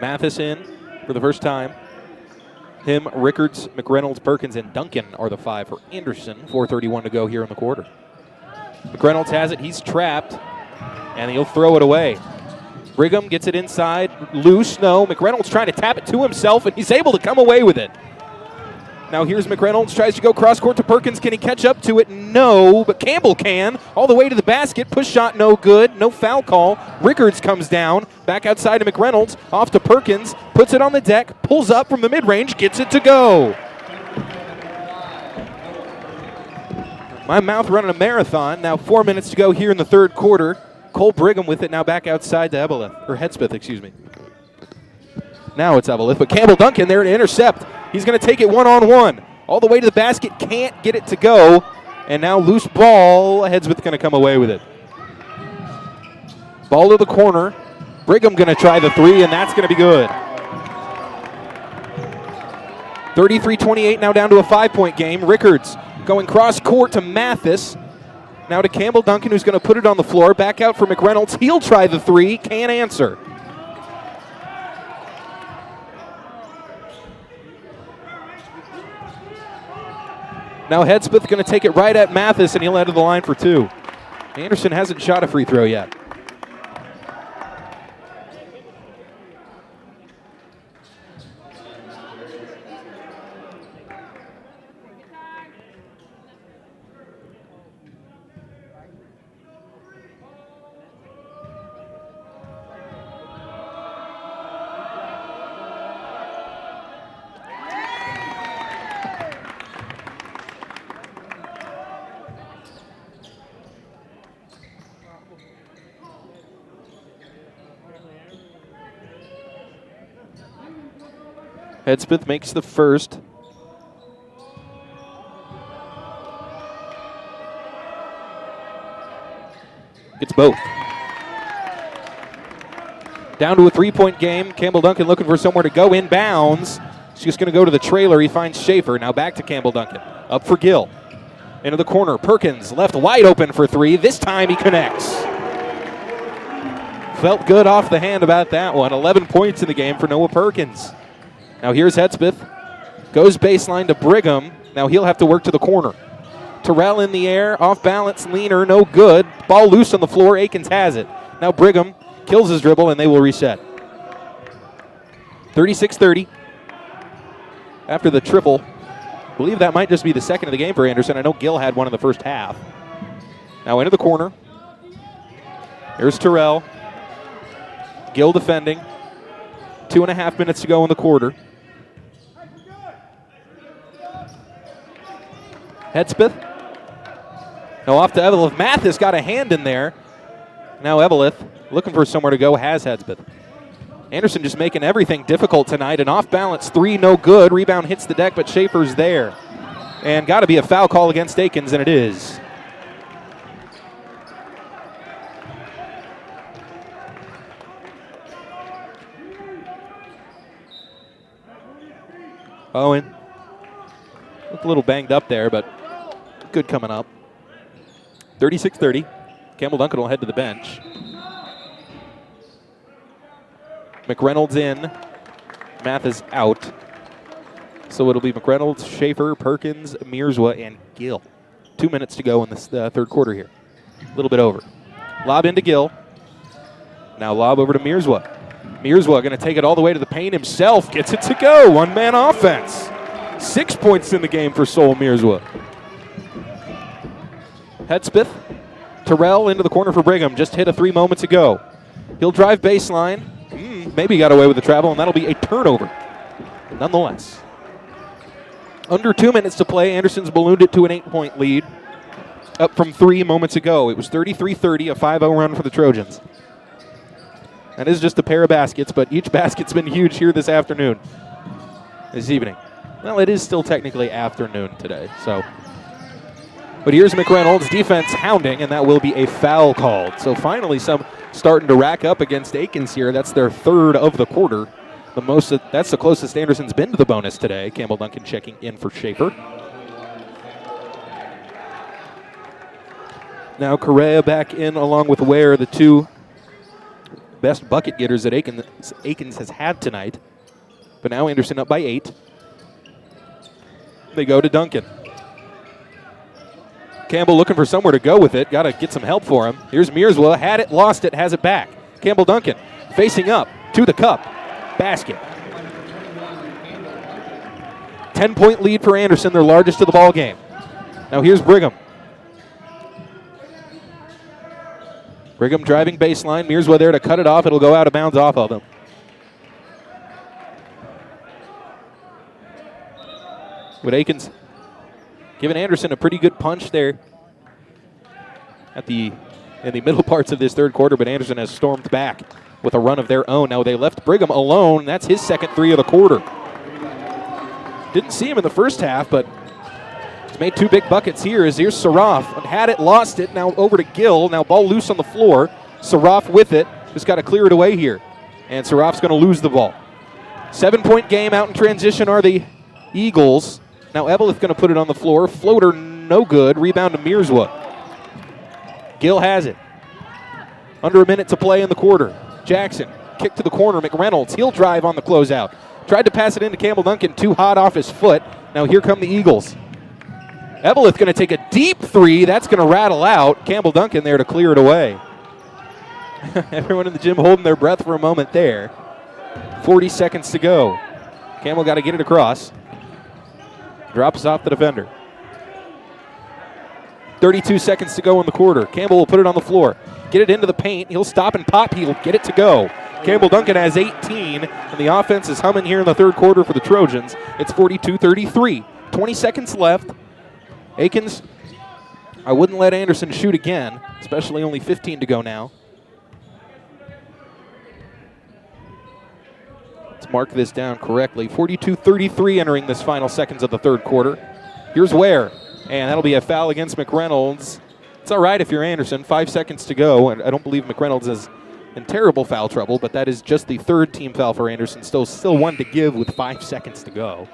Mathis in for the first time. Him, Rickards, McReynolds, Perkins, and Duncan are the 5 for Anderson. 4:31 to go here in the quarter. McReynolds has it. He's trapped, and he'll throw it away. Brigham gets it inside. Loose. No. McReynolds trying to tap it to himself, and he's able to come away with it. Now here's McReynolds. Tries to go cross-court to Perkins. Can he catch up to it? No, but Campbell can. All the way to the basket. Push shot no good. No foul call. Rickards comes down. Back outside to McReynolds. Off to Perkins. Puts it on the deck. Pulls up from the mid-range. Gets it to go. My mouth running a marathon. Now 4 minutes to go here in the 3rd quarter. Cole Brigham with it now back outside to Hedspeth, excuse me. Now it's Eveleth, but Campbell Duncan there to intercept. He's going to take it one-on-one. All the way to the basket, can't get it to go. And now loose ball. Hedspeth going to come away with it. Ball to the corner. Brigham going to try the 3, and that's going to be good. 33-28, now down to a 5-point game. Rickards going cross-court to Mathis. Now to Campbell Duncan, who's going to put it on the floor. Back out for McReynolds. He'll try the 3. Can't answer. Now Hedspeth going to take it right at Mathis, and he'll head to the line for 2. Anderson hasn't shot a free throw yet. Hedspeth makes the first. It's both. Down to a 3-point game. Campbell Duncan looking for somewhere to go inbounds. He's just going to go to the trailer. He finds Schaefer. Now back to Campbell Duncan. Up for Gill. Into the corner. Perkins left wide open for three. This time he connects. Felt good off the hand about that one. 11 points in the game for Noah Perkins. Now here's Hedspeth. Goes baseline to Brigham. Now he'll have to work to the corner. Terrell in the air. Off balance. Leaner. No good. Ball loose on the floor. Akins has it. Now Brigham kills his dribble and they will reset. 36-30. After the triple. I believe that might just be the second of the game for Anderson. I know Gill had one in the first half. Now into the corner. Here's Terrell. Gill defending. 2.5 minutes to go in the quarter. Hedspeth. Now off to Eveleth. Mathis got a hand in there. Now Eveleth looking for somewhere to go, has Hedspeth. Anderson just making everything difficult tonight. An off-balance three, no good. Rebound hits the deck, but Schaefer's there. And got to be a foul call against Akins, and it is. Owen looked a little banged up there, but good coming up. 36-30. Campbell Duncan will head to the bench. McReynolds in. Mathis out. So it'll be McReynolds, Schaefer, Perkins, Mearswa, and Gill. 2 minutes to go in this third quarter here. A little bit over. Lob into Gill. Now lob over to Mearswa. Mearswa going to take it all the way to the paint himself. Gets it to go. One-man offense. 6 points in the game for Sol Mearswa. Hedspeth. Terrell into the corner for Brigham. Just hit a 3 moments ago. He'll drive baseline. Maybe got away with the travel, and that'll be a turnover. Nonetheless. Under 2 minutes to play. Anderson's ballooned it to an 8-point lead. Up from 3 moments ago. It was 33-30, a 5-0 run for the Trojans. That is just a pair of baskets, but each basket's been huge here this afternoon. This evening. Well, it is still technically afternoon today, so. But here's McReynolds, defense hounding, and that will be a foul called. So finally some starting to rack up against Akins here. That's their third of the quarter. That's the closest Anderson's been to the bonus today. Campbell Duncan checking in for Schaefer. Now Correa back in along with Ware, the two best bucket getters that Akins has had tonight. But now Anderson up by 8. They go to Duncan. Campbell looking for somewhere to go with it. Got to get some help for him. Here's Mearswa. Had it, lost it, has it back. Campbell Duncan facing up to the cup. Basket. 10-point lead for Anderson, their largest of the ball game. Now here's Brigham. Brigham driving baseline. Mearswa there to cut it off. It'll go out of bounds off of him. With Akins giving Anderson a pretty good punch there in the middle parts of this third quarter, but Anderson has stormed back with a run of their own. Now they left Brigham alone. That's his second 3 of the quarter. Didn't see him in the first half, but he's made 2 big buckets here. Here's Saraf. Had it, lost it. Now over to Gill. Now ball loose on the floor. Saraf with it. Just got to clear it away here. And Saraf's going to lose the ball. 7-point game out in transition are the Eagles. Now Eveleth going to put it on the floor. Floater, no good. Rebound to Mearswa. Gill has it. Under a minute to play in the quarter. Jackson, kick to the corner. McReynolds, he'll drive on the closeout. Tried to pass it into Campbell Duncan. Too hot off his foot. Now here come the Eagles. Eveleth going to take a deep 3. That's going to rattle out. Campbell Duncan there to clear it away. Everyone in the gym holding their breath for a moment there. 40 seconds to go. Campbell got to get it across. Drops off the defender. 32 seconds to go in the quarter. Campbell will put it on the floor. Get it into the paint. He'll stop and pop. He'll get it to go. Campbell Duncan has 18, and the offense is humming here in the third quarter for the Trojans. It's 42-33. 20 seconds left. Akins, I wouldn't let Anderson shoot again, especially only 15 to go now. It's Let's mark this down correctly. 42-33 entering this final seconds of the third quarter. Here's Ware, and that'll be a foul against McReynolds. It's all right if you're Anderson. 5 seconds to go, and I don't believe McReynolds is in terrible foul trouble, but that is just the third team foul for Anderson. Still one to give with 5 seconds to go.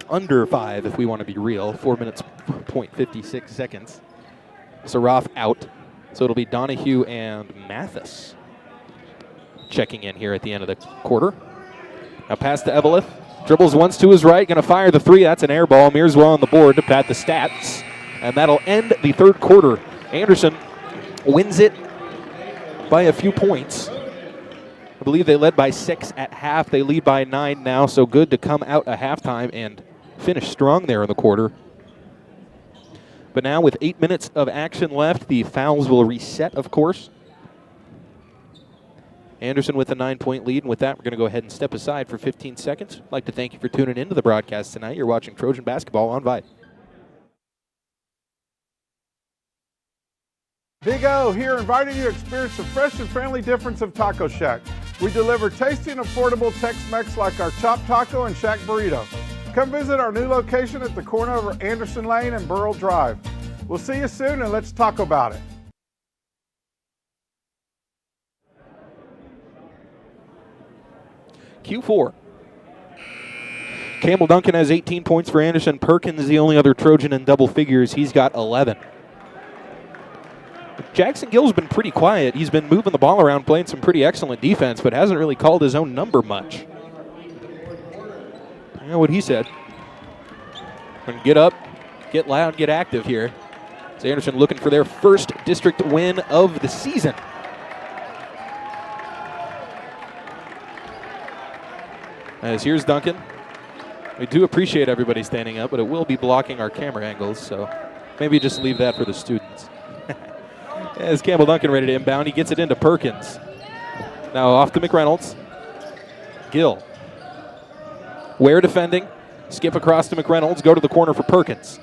Under 5 if we want to be real. 4 minutes, 0.56 seconds. Saroff out, so it'll be Donahue and Mathis checking in here at the end of the quarter. Now pass to Eveleth. Dribbles once to his right, going to fire the three. That's an air ball. Mearswell on the board to pad the stats. And that'll end the third quarter. Anderson wins it by a few points. I believe they led by 6 at half. They lead by 9 now, so good to come out at halftime and finish strong there in the quarter. But now with 8 minutes of action left, the fouls will reset, of course. Anderson with a 9-point lead, and with that, we're going to go ahead and step aside for 15 seconds. I'd like to thank you for tuning into the broadcast tonight. You're watching Trojan Basketball on Vype. Big O here, inviting you to experience the fresh and friendly difference of Taco Shack. We deliver tasty and affordable Tex-Mex like our Chopped Taco and Shack Burrito. Come visit our new location at the corner of Anderson Lane and Burrell Drive. We'll see you soon, and let's talk about it. Q4. Campbell Duncan has 18 points for Anderson. Perkins, the only other Trojan in double figures. He's got 11. Jackson Gill's been pretty quiet. He's been moving the ball around, playing some pretty excellent defense, but hasn't really called his own number much. You know what he said. And get up, get loud, get active here. So Anderson looking for their first district win of the season. As here's Duncan. We do appreciate everybody standing up, but it will be blocking our camera angles, so maybe just leave that for the students. As Campbell Duncan ready to inbound, he gets it into Perkins. Now off to McReynolds. Gill. Ware defending. Skip across to McReynolds. Go to the corner for Perkins.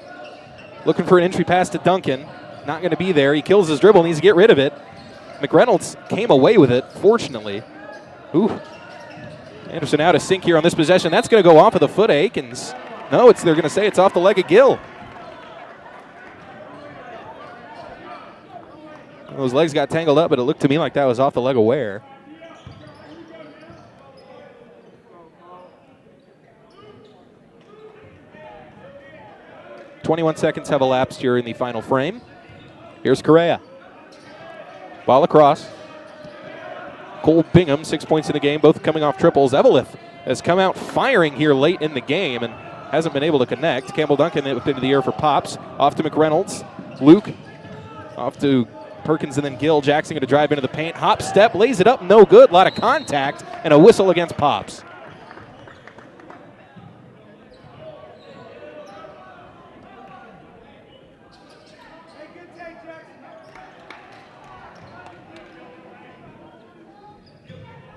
Looking for an entry pass to Duncan. Not going to be there. He kills his dribble. Needs to get rid of it. McReynolds came away with it, fortunately. Ooh. Anderson out of sync here on this possession. That's going to go off of the foot of Akins. No, they're going to say it's off the leg of Gill. Those legs got tangled up, but it looked to me like that was off the leg of Ware. .21 seconds have elapsed here in the final frame. Here's Correa. Ball across. Cole Bingham, 6 points in the game, both coming off triples. Eveleth has come out firing here late in the game and hasn't been able to connect. Campbell Duncan into the air for Pops. Off to McReynolds. Luke off to Perkins and then Gill. Jackson going to drive into the paint. Hop step, lays it up, no good. A lot of contact and a whistle against Pops.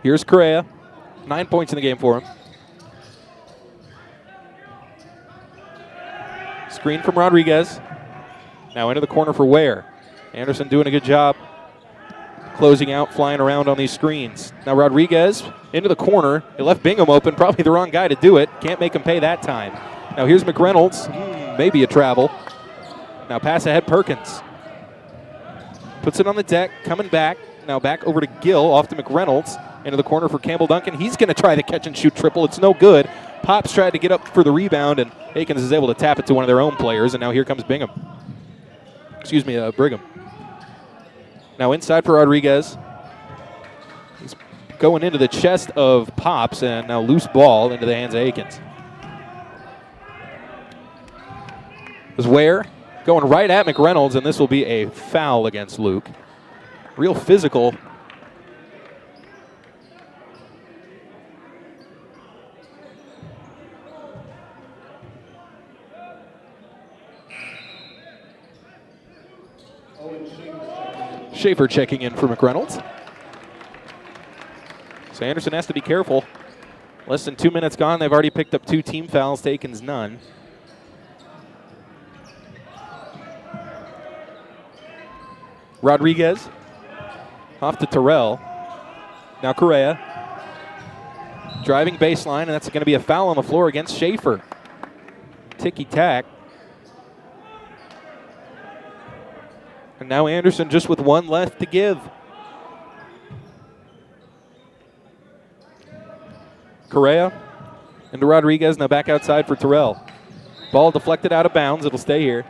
Here's Correa. 9 points in the game for him. Screen from Rodriguez. Now into the corner for Ware. Anderson doing a good job closing out, flying around on these screens. Now Rodriguez into the corner. He left Bingham open. Probably the wrong guy to do it. Can't make him pay that time. Now here's McReynolds. Maybe a travel. Now pass ahead Perkins. Puts it on the deck. Coming back. Now back over to Gill. Off to McReynolds. Into the corner for Campbell Duncan. He's going to try the catch and shoot triple. It's no good. Pops tried to get up for the rebound, and Akins is able to tap it to one of their own players, and now here comes Brigham. Now inside for Rodriguez. He's going into the chest of Pops, and now loose ball into the hands of Akins. There's Ware going right at McReynolds, and this will be a foul against Luke. Real physical. Schaefer checking in for McReynolds. So Anderson has to be careful. Less than 2 minutes gone. They've already picked up 2 team fouls. Akins none. Rodriguez off to Terrell. Now Correa. Driving baseline, and that's going to be a foul on the floor against Schaefer. Ticky-tack. And now Anderson just with one left to give. Correa into Rodriguez, now back outside for Terrell. Ball deflected out of bounds. It'll stay here.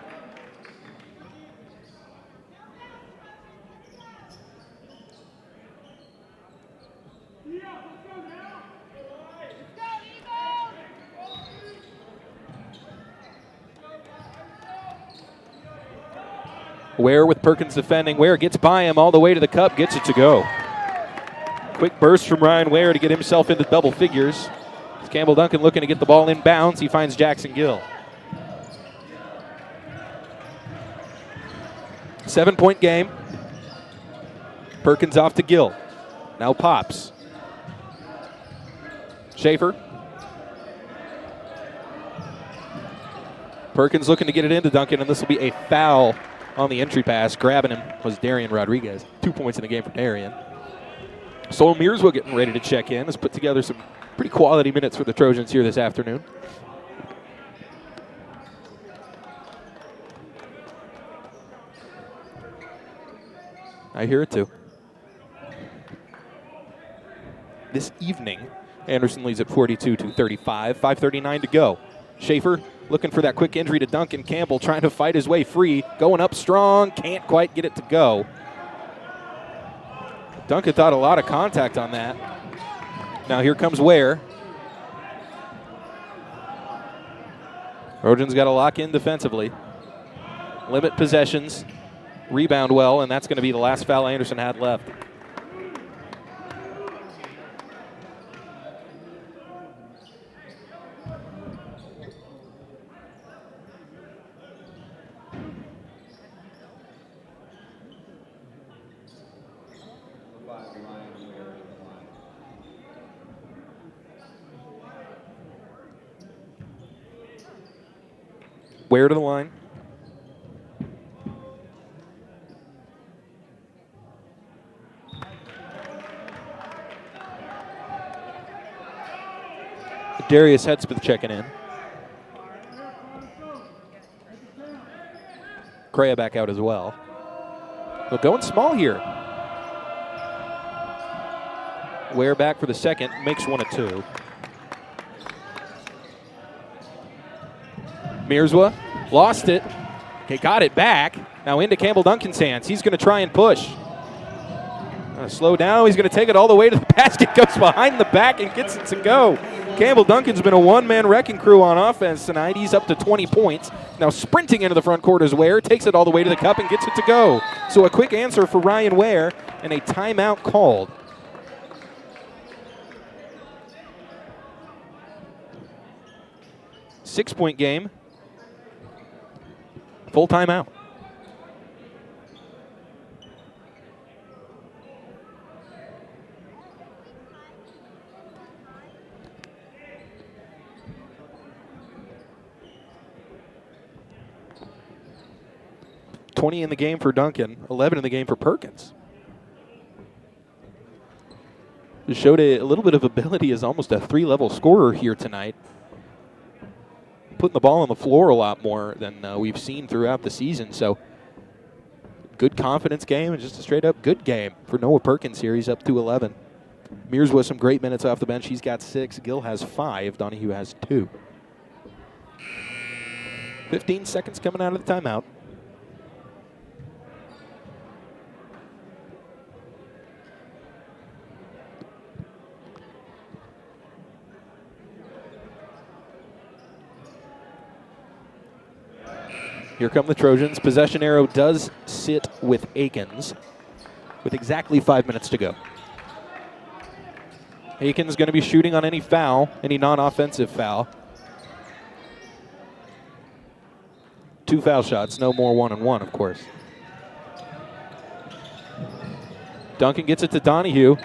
Ware with Perkins defending. Ware gets by him all the way to the cup, gets it to go. Quick burst from Ryan Ware to get himself into double figures. It's Campbell Duncan looking to get the ball in bounds. He finds Jackson Gill. 7-point game. Perkins off to Gill. Now Pops. Schaefer. Perkins looking to get it into Duncan, and this will be a foul on the entry pass. Grabbing him was Darian Rodriguez. 2 points in the game for Darian. Sol Mearsville getting ready to check in. Has put together some pretty quality minutes for the Trojans here this afternoon. I hear it too. This evening, Anderson leads at 42-35. 5:39 to go. Schaefer looking for that quick injury to Duncan. Campbell trying to fight his way free. Going up strong. Can't quite get it to go. Duncan thought a lot of contact on that. Now here comes Ware. Trojans got to lock in defensively. Limit possessions. Rebound well, and that's going to be the last foul Anderson had left. Ware to the line. Darius Hedspeth checking in. Correa back out as well. They're going small here. Ware back for the second, makes one of two. Mearswa lost it. Okay, got it back. Now into Campbell Duncan's hands. He's going to try and push. Slow down. He's going to take it all the way to the basket. Goes behind the back and gets it to go. Campbell Duncan's been a one-man wrecking crew on offense tonight. He's up to 20 points. Now sprinting into the front court is Ware. Takes it all the way to the cup and gets it to go. So a quick answer for Ryan Ware and a timeout called. Six-point game. Full timeout. $20 in the game for Duncan, 11 in the game for Perkins. Just showed a little bit of ability as almost a three-level scorer here tonight. Putting the ball on the floor a lot more than we've seen throughout the season. So good confidence game and just a straight-up good game for Noah Perkins here. He's up to 11. Mears with some great minutes off the bench. He's got 6. Gill has 5. Donahue has 2. 15 seconds coming out of the timeout. Here come the Trojans. Possession arrow does sit with Akins with exactly 5 minutes to go. Akins going to be shooting on any foul, any non-offensive foul. 2 foul shots, no more 1-on-1, of course. Duncan gets it to Donahue,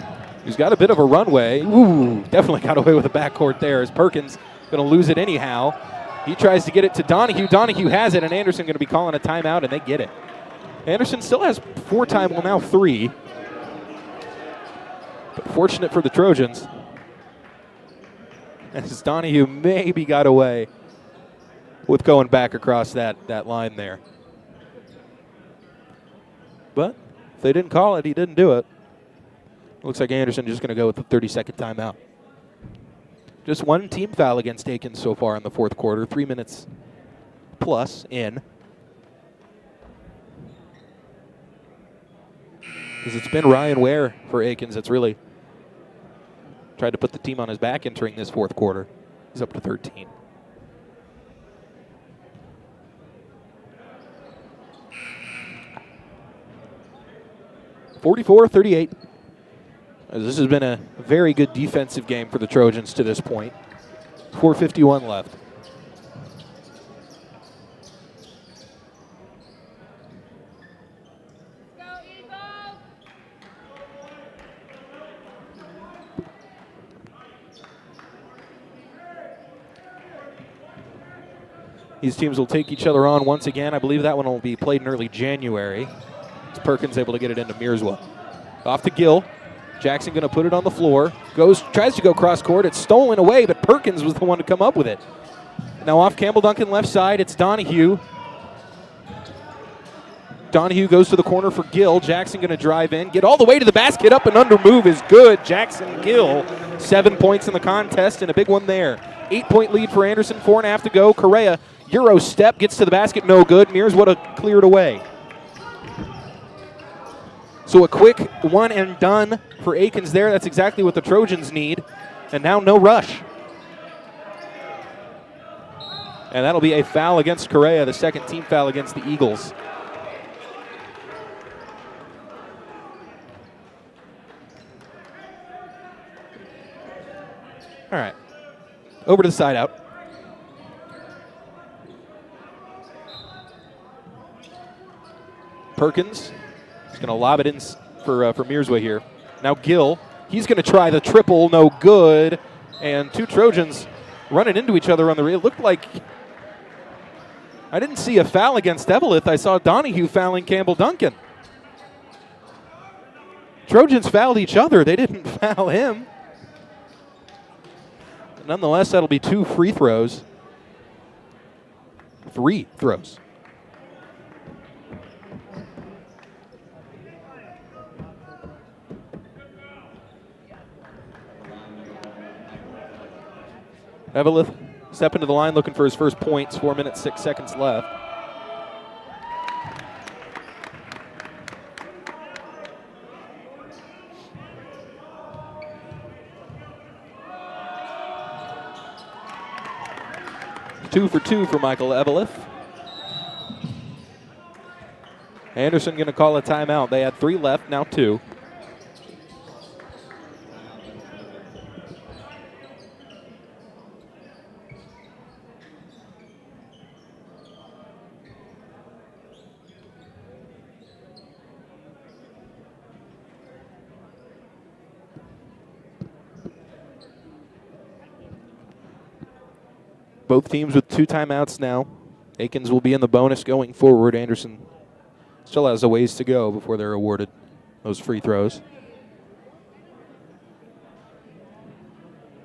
who's got a bit of a runway. Ooh, definitely got away with the backcourt there as Perkins going to lose it anyhow. He tries to get it to Donahue. Donahue has it, and Anderson going to be calling a timeout, and they get it. Anderson still has 4 time, well now 3. But fortunate for the Trojans. As Donahue maybe got away with going back across that line there. But if they didn't call it, he didn't do it. Looks like Anderson just going to go with the 30-second timeout. Just one team foul against Akins so far in the fourth quarter. 3 minutes plus in. Because it's been Ryan Ware for Akins that's really tried to put the team on his back entering this fourth quarter. He's up to 13. (44-38). This has been a very good defensive game for the Trojans to this point. 4:51 left. These teams will take each other on once again. I believe that one will be played in early January. It's Perkins able to get it into Mearswa. Off to Gill. Jackson going to put it on the floor. Tries to go cross court. It's stolen away, but Perkins was the one to come up with it. Now off Campbell Duncan left side, it's Donahue. Donahue goes to the corner for Gill. Jackson going to drive in, get all the way to the basket. Up and under move is good. Jackson Gill, 7 points in the contest and a big one there. 8-point lead for Anderson, 4.5 to go. Correa, Euro step, gets to the basket, no good. Mearswa cleared away. So a quick one and done for Akins there. That's exactly what the Trojans need. And now no rush. And that'll be a foul against Correa, the second team foul against the Eagles. All right, over to the side out. Perkins is going to lob it in for Mearswa here. Now Gill, he's going to try the triple, no good. And two Trojans running into each other on the reel. It looked like I didn't see a foul against Eveleth. I saw Donahue fouling Campbell Duncan. Trojans fouled each other. They didn't foul him. Nonetheless, that'll be 2 free throws. 3 throws. Eveleth step into the line looking for his first points. 4 minutes, 6 seconds left. Two for two for Michael Eveleth. Anderson going to call a timeout. They had 3 left, now 2. Both teams with 2 timeouts now. Akins will be in the bonus going forward. Anderson still has a ways to go before they're awarded those free throws.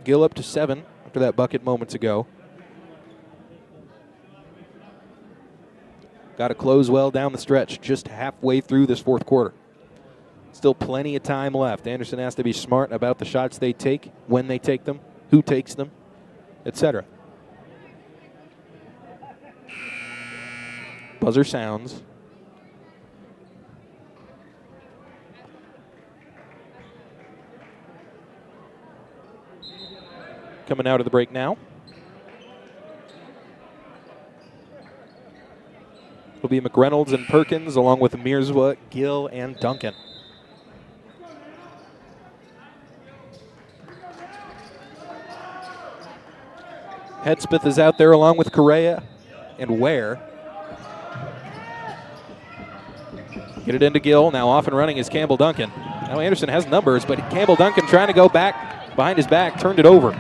Gill up to 7 after that bucket moments ago. Got to close well down the stretch, just halfway through this fourth quarter. Still plenty of time left. Anderson has to be smart about the shots they take, when they take them, who takes them, etc. Buzzer sounds. Coming out of the break now. It'll be McReynolds and Perkins along with Mearswa, Gill, and Duncan. Hedspeth is out there along with Correa and Ware. Get it into Gill. Now off and running is Campbell Duncan. Now Anderson has numbers, but Campbell Duncan trying to go back behind his back, turned it over.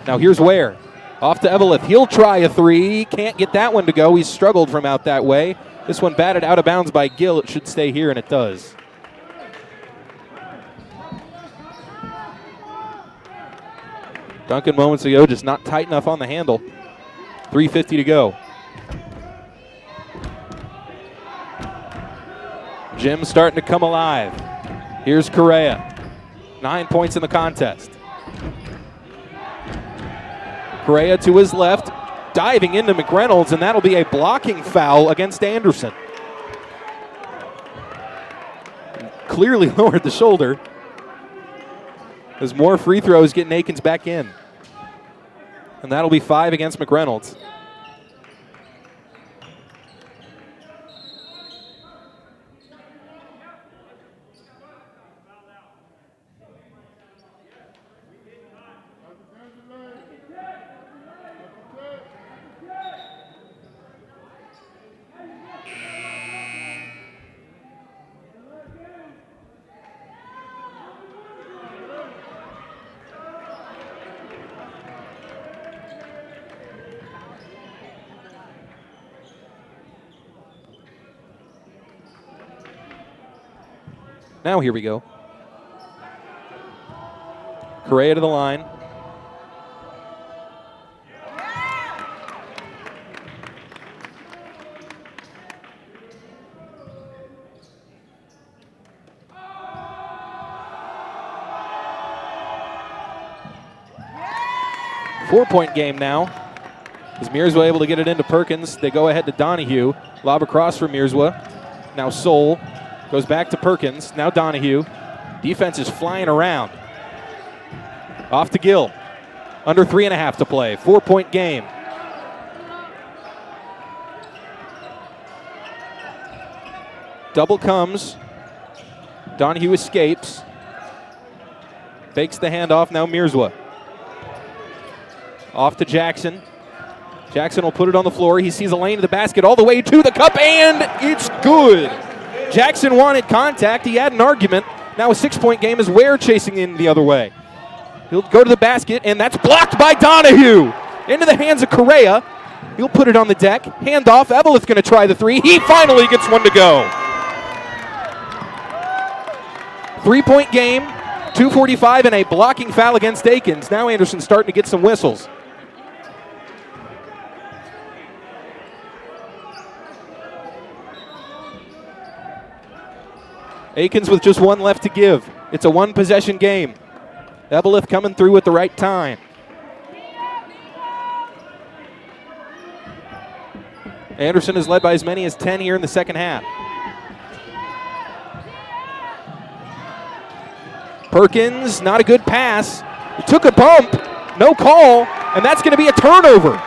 Now here's Ware. Off to Eveleth. He'll try a 3. Can't get that one to go. He's struggled from out that way. This one batted out of bounds by Gill. It should stay here, and it does. Duncan moments ago just not tight enough on the handle. 3:50 to go. Jim's starting to come alive. Here's Correa. 9 points in the contest. Correa to his left, diving into McReynolds, and that'll be a blocking foul against Anderson. Clearly lowered the shoulder. As more free throws getting Akins back in. And that'll be 5 against McReynolds. Now here we go. Correa to the line. Four-point game now. Is Mirzwa able to get it into Perkins? They go ahead to Donahue. Lob across for Mirzwa. Now Soul. Goes back to Perkins. Now Donahue. Defense is flying around. Off to Gill. Under 3.5 to play. 4-point game. Double comes. Donahue escapes. Fakes the handoff. Now Mirzwa. Off to Jackson. Jackson will put it on the floor. He sees a lane to the basket all the way to the cup, and it's good. Jackson wanted contact. He had an argument. Now a 6-point game as Ware chasing in the other way. He'll go to the basket, and that's blocked by Donahue. Into the hands of Correa. He'll put it on the deck. Handoff. Eveleth going to try the three. He finally gets one to go. 3-point game. 2:45 and a blocking foul against Akins. Now Anderson's starting to get some whistles. Akins with just one left to give. It's a one-possession game. Eveleth coming through at the right time. Anderson is led by as many as 10 here in the second half. Perkins, not a good pass. He took a bump, no call, and that's going to be a turnover.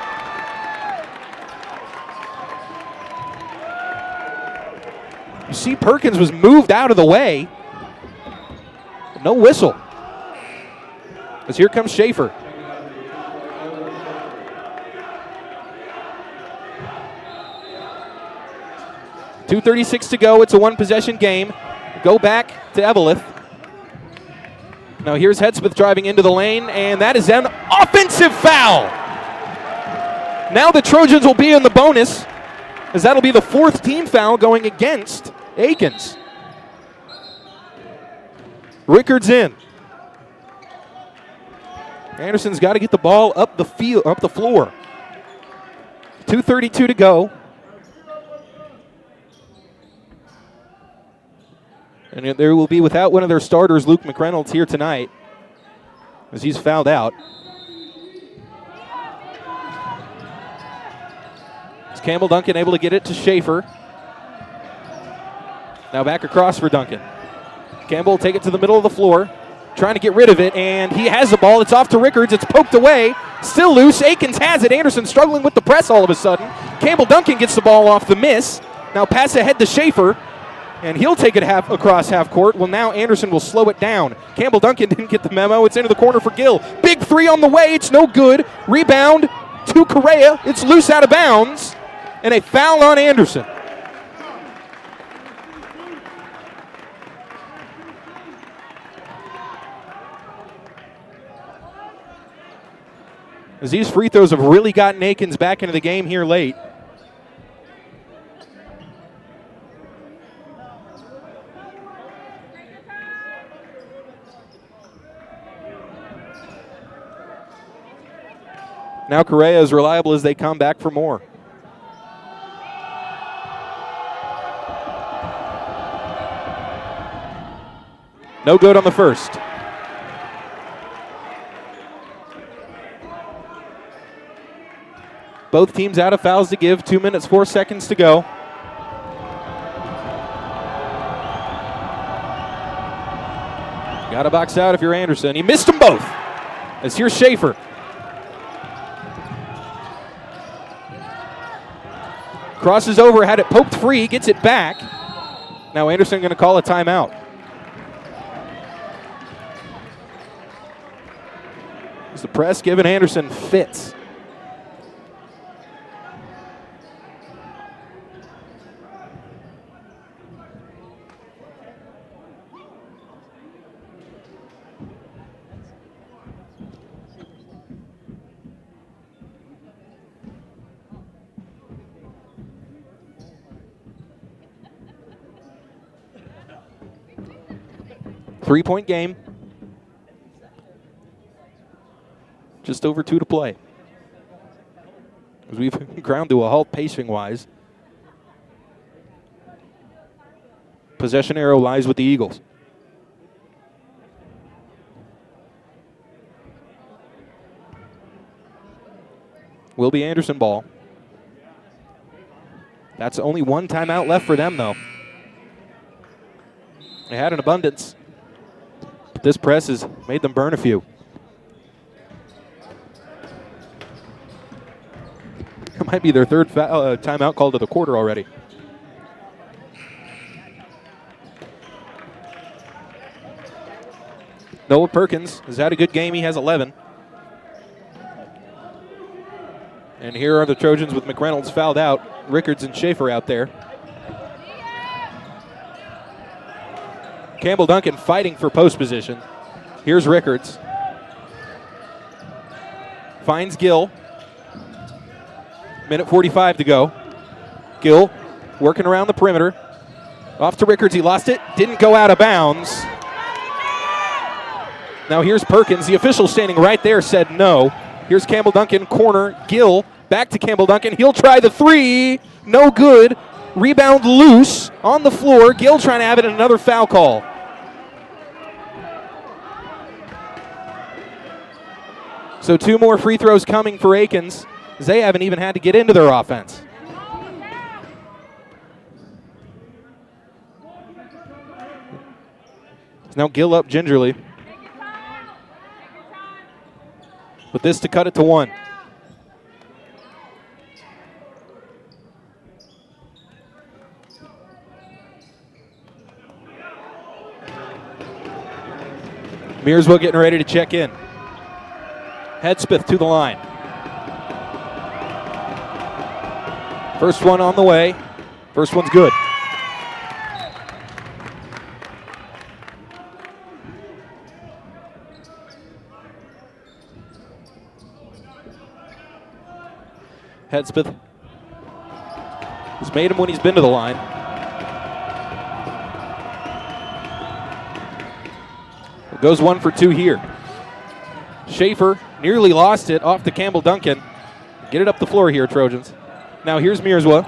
You see Perkins was moved out of the way. No whistle. As here comes Schaefer. .236 to go. It's a one-possession game. Go back to Eveleth. Now here's Hedsmith driving into the lane, and that is an offensive foul. Now the Trojans will be in the bonus, as that'll be the fourth team foul going against Akins. Rickard's in. Anderson's got to get the ball up the floor. 2:32 to go. And there will be without one of their starters, Luke McReynolds, here tonight, as he's fouled out. Is Campbell Duncan able to get it to Schaefer? Now back across for Duncan. Campbell will take it to the middle of the floor, trying to get rid of it, and he has the ball. It's off to Rickards. It's poked away. Still loose. Akins has it. Anderson struggling with the press all of a sudden. Campbell Duncan gets the ball off the miss. Now pass ahead to Schaefer, and he'll take it across half court. Well, now Anderson will slow it down. Campbell Duncan didn't get the memo. It's into the corner for Gill. Big three on the way. It's no good. Rebound to Correa. It's loose out of bounds, and a foul on Anderson. As these free throws have really gotten Akins back into the game here late. Now Correa is reliable as they come back for more. No good on the first. Both teams out of fouls to give. 2 minutes, 4 seconds to go. Got to box out if you're Anderson. He missed them both. As here's Schaefer. Crosses over, had it poked free, gets it back. Now Anderson going to call a timeout. As the press giving Anderson fits. Three-point game. Just over 2 to play. As we've ground to a halt pacing-wise. Possession arrow lies with the Eagles. Will be Anderson ball. That's only one timeout left for them, though. They had an abundance. But this press has made them burn a few. It might be their third timeout called of the quarter already. Noah Perkins has had a good game. He has 11. And here are the Trojans with McReynolds fouled out. Rickards and Schaefer out there. Campbell Duncan fighting for post position. Here's Rickards. Finds Gill. Minute 45 to go. Gill working around the perimeter. Off to Rickards. He lost it. Didn't go out of bounds. Now here's Perkins. The official standing right there said no. Here's Campbell Duncan, corner. Gill back to Campbell Duncan. He'll try the three. No good. Rebound loose on the floor. Gill trying to have it in another foul call. So 2 more free throws coming for Akins. They haven't even had to get into their offense. Now Gill up gingerly. With this to cut it to 1. Mearsville getting ready to check in. Hedspeth to the line. First one on the way. First one's good. Hedspeth has made him when he's been to the line. Goes 1 for 2 here. Schaefer nearly lost it off to Campbell Duncan. Get it up the floor here, Trojans. Now here's Mearswa.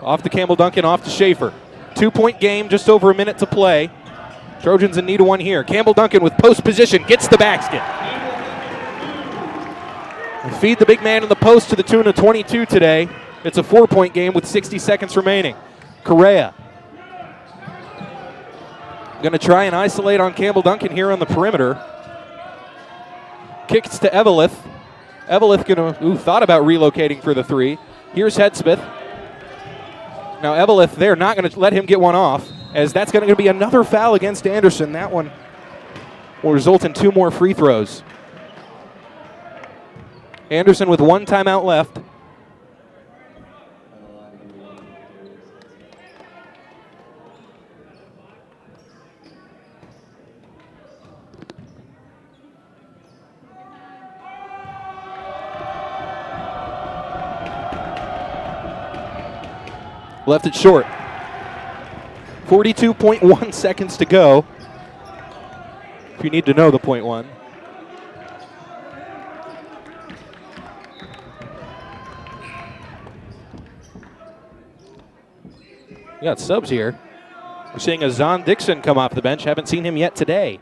Off to Campbell Duncan, off to Schaefer. 2-point game, just over a minute to play. Trojans in need of one here. Campbell Duncan with post position, gets the basket. Feed the big man in the post to the tune of 22 today. It's a 4-point game with 60 seconds remaining. Correa. Going to try and isolate on Campbell Duncan here on the perimeter. Kicks to Eveleth. Eveleth thought about relocating for the 3. Here's Hedspeth. Now Eveleth there, not going to let him get one off, as that's going to be another foul against Anderson. That one will result in 2 more free throws. Anderson with 1 timeout left. Left it short. 42.1 seconds to go. If you need to know the .1. We got subs here. We're seeing a Zon Dixon come off the bench. Haven't seen him yet today.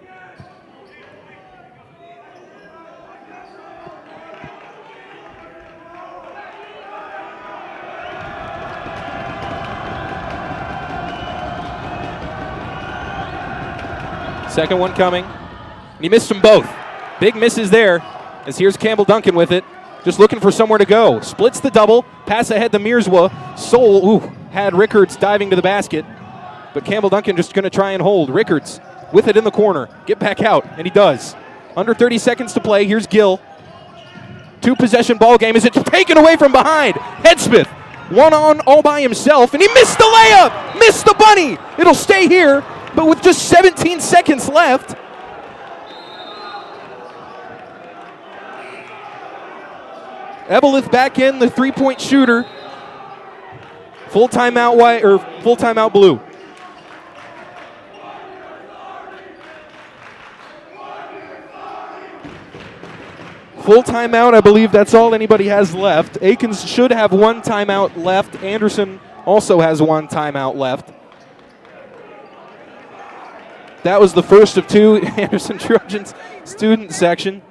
Second one coming. And he missed them both. Big misses there. As here's Campbell Duncan with it. Just looking for somewhere to go. Splits the double. Pass ahead to Mearswa. Soul had Rickards diving to the basket. But Campbell Duncan just going to try and hold. Rickards with it in the corner. Get back out. And he does. Under 30 seconds to play. Here's Gill. 2-possession ball game. Is it taken away from behind? Headsmith. One on all by himself. And he missed the layup. Missed the bunny. It'll stay here. But with just 17 seconds left. Evelith back in, the three-point shooter. Full timeout white or full timeout blue. Full timeout, I believe that's all anybody has left. Akins should have one timeout left. Anderson also has one timeout left. That was the first of two. Anderson Trojans student section.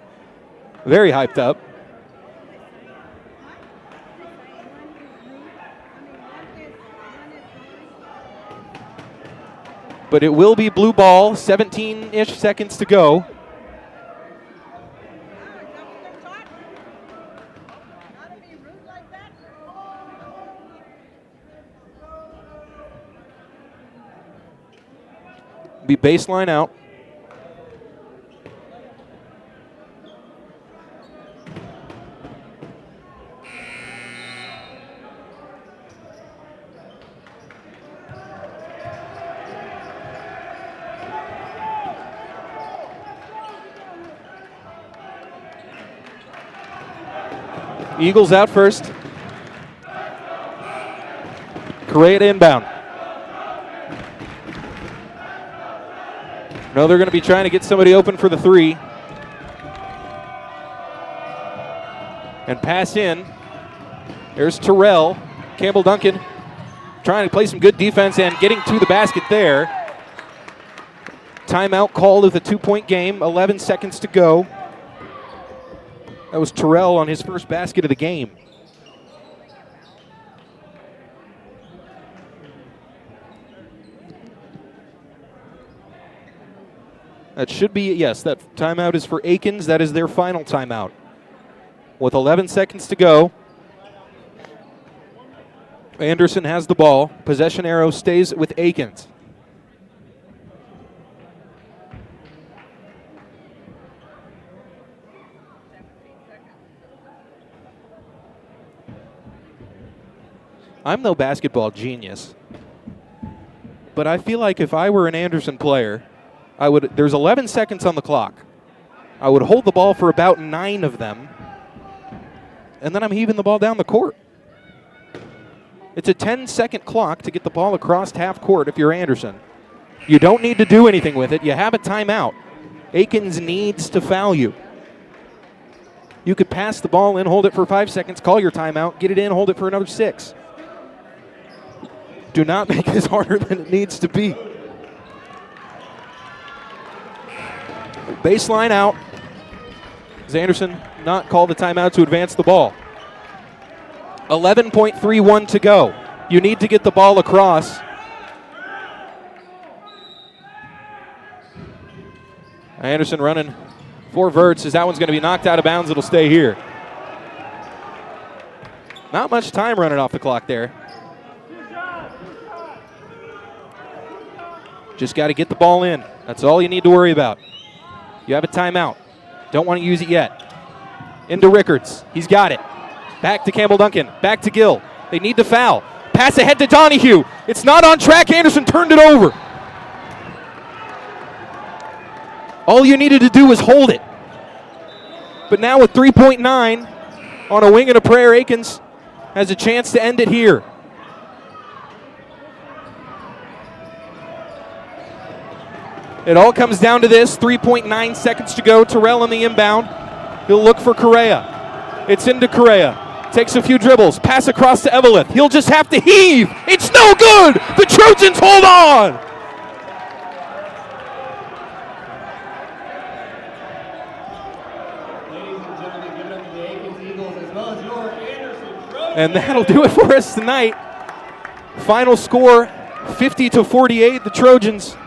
Very hyped up. But it will be blue ball, 17-ish seconds to go. Be baseline out. Eagles out first. Correa to inbound. No, they're going to be trying to get somebody open for the three. And pass in. There's Terrell. Campbell Duncan trying to play some good defense and getting to the basket there. Timeout called with a 2-point game. 11 seconds to go. That was Terrell on his first basket of the game. That should be, yes, that timeout is for Akins. That is their final timeout. With 11 seconds to go, Anderson has the ball. Possession arrow stays with Akins. I'm no basketball genius, but I feel like if I were an Anderson player, there's 11 seconds on the clock. I would hold the ball for about 9 of them, and then I'm heaving the ball down the court. It's a 10-second clock to get the ball across half court if you're Anderson. You don't need to do anything with it. You have a timeout. Akins needs to foul you. You could pass the ball in, hold it for 5 seconds, call your timeout, get it in, hold it for another 6. Do not make this harder than it needs to be. Baseline out. As Anderson not called the timeout to advance the ball. 11.31 to go. You need to get the ball across. Anderson running 4 verts as that one's going to be knocked out of bounds. It'll stay here. Not much time running off the clock there. Just got to get the ball in. That's all you need to worry about. You have a timeout. Don't want to use it yet. Into Rickards. He's got it. Back to Campbell Duncan. Back to Gill. They need to foul. Pass ahead to Donahue. It's not on track. Anderson turned it over. All you needed to do was hold it. But now with 3.9 on a wing and a prayer, Akins has a chance to end it here. It all comes down to this. 3.9 seconds to go. Terrell on the inbound. He'll look for Correa. It's into Correa. Takes a few dribbles. Pass across to Eveleth. He'll just have to heave. It's no good. The Trojans hold on. Ladies and gentlemen, give it up to the Akins Eagles as well as your Anderson Trojans. And that'll do it for us tonight. Final score, 50-48, the Trojans.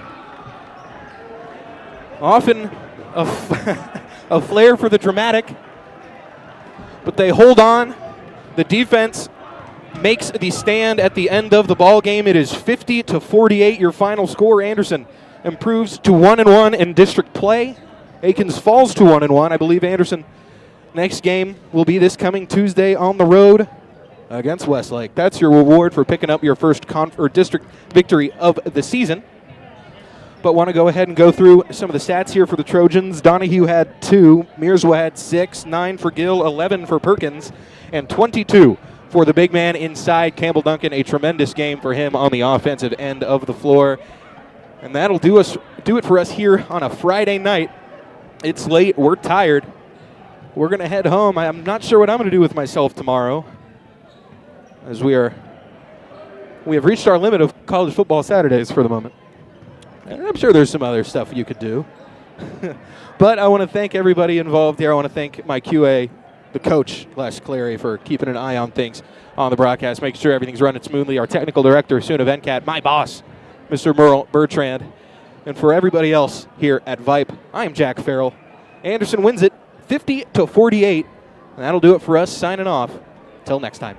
Often a flair for the dramatic, but they hold on. The defense makes the stand at the end of the ball game. It is 50-48, your final score. Anderson improves to 1-1 in district play. Akins falls to 1-1. I believe Anderson next game will be this coming Tuesday on the road against Westlake. That's your reward for picking up your first district victory of the season. But want to go ahead and go through some of the stats here for the Trojans. Donahue had 2, Mearswa had 6, 9 for Gill, 11 for Perkins, and 22 for the big man inside, Campbell Duncan. A tremendous game for him on the offensive end of the floor. And that'll do it for us here on a Friday night. It's late, we're tired. We're going to head home. I'm not sure what I'm going to do with myself tomorrow, as we have reached our limit of college football Saturdays for the moment. And I'm sure there's some other stuff you could do. But I want to thank everybody involved here. I want to thank my QA, the coach, Les Clary, for keeping an eye on things on the broadcast, making sure everything's running smoothly. Our technical director, Suna Venkat, my boss, Mr. Merle Bertrand. And for everybody else here at Vype, I am Jack Farrell. Anderson wins it 50-48. And that'll do it for us signing off. Till next time.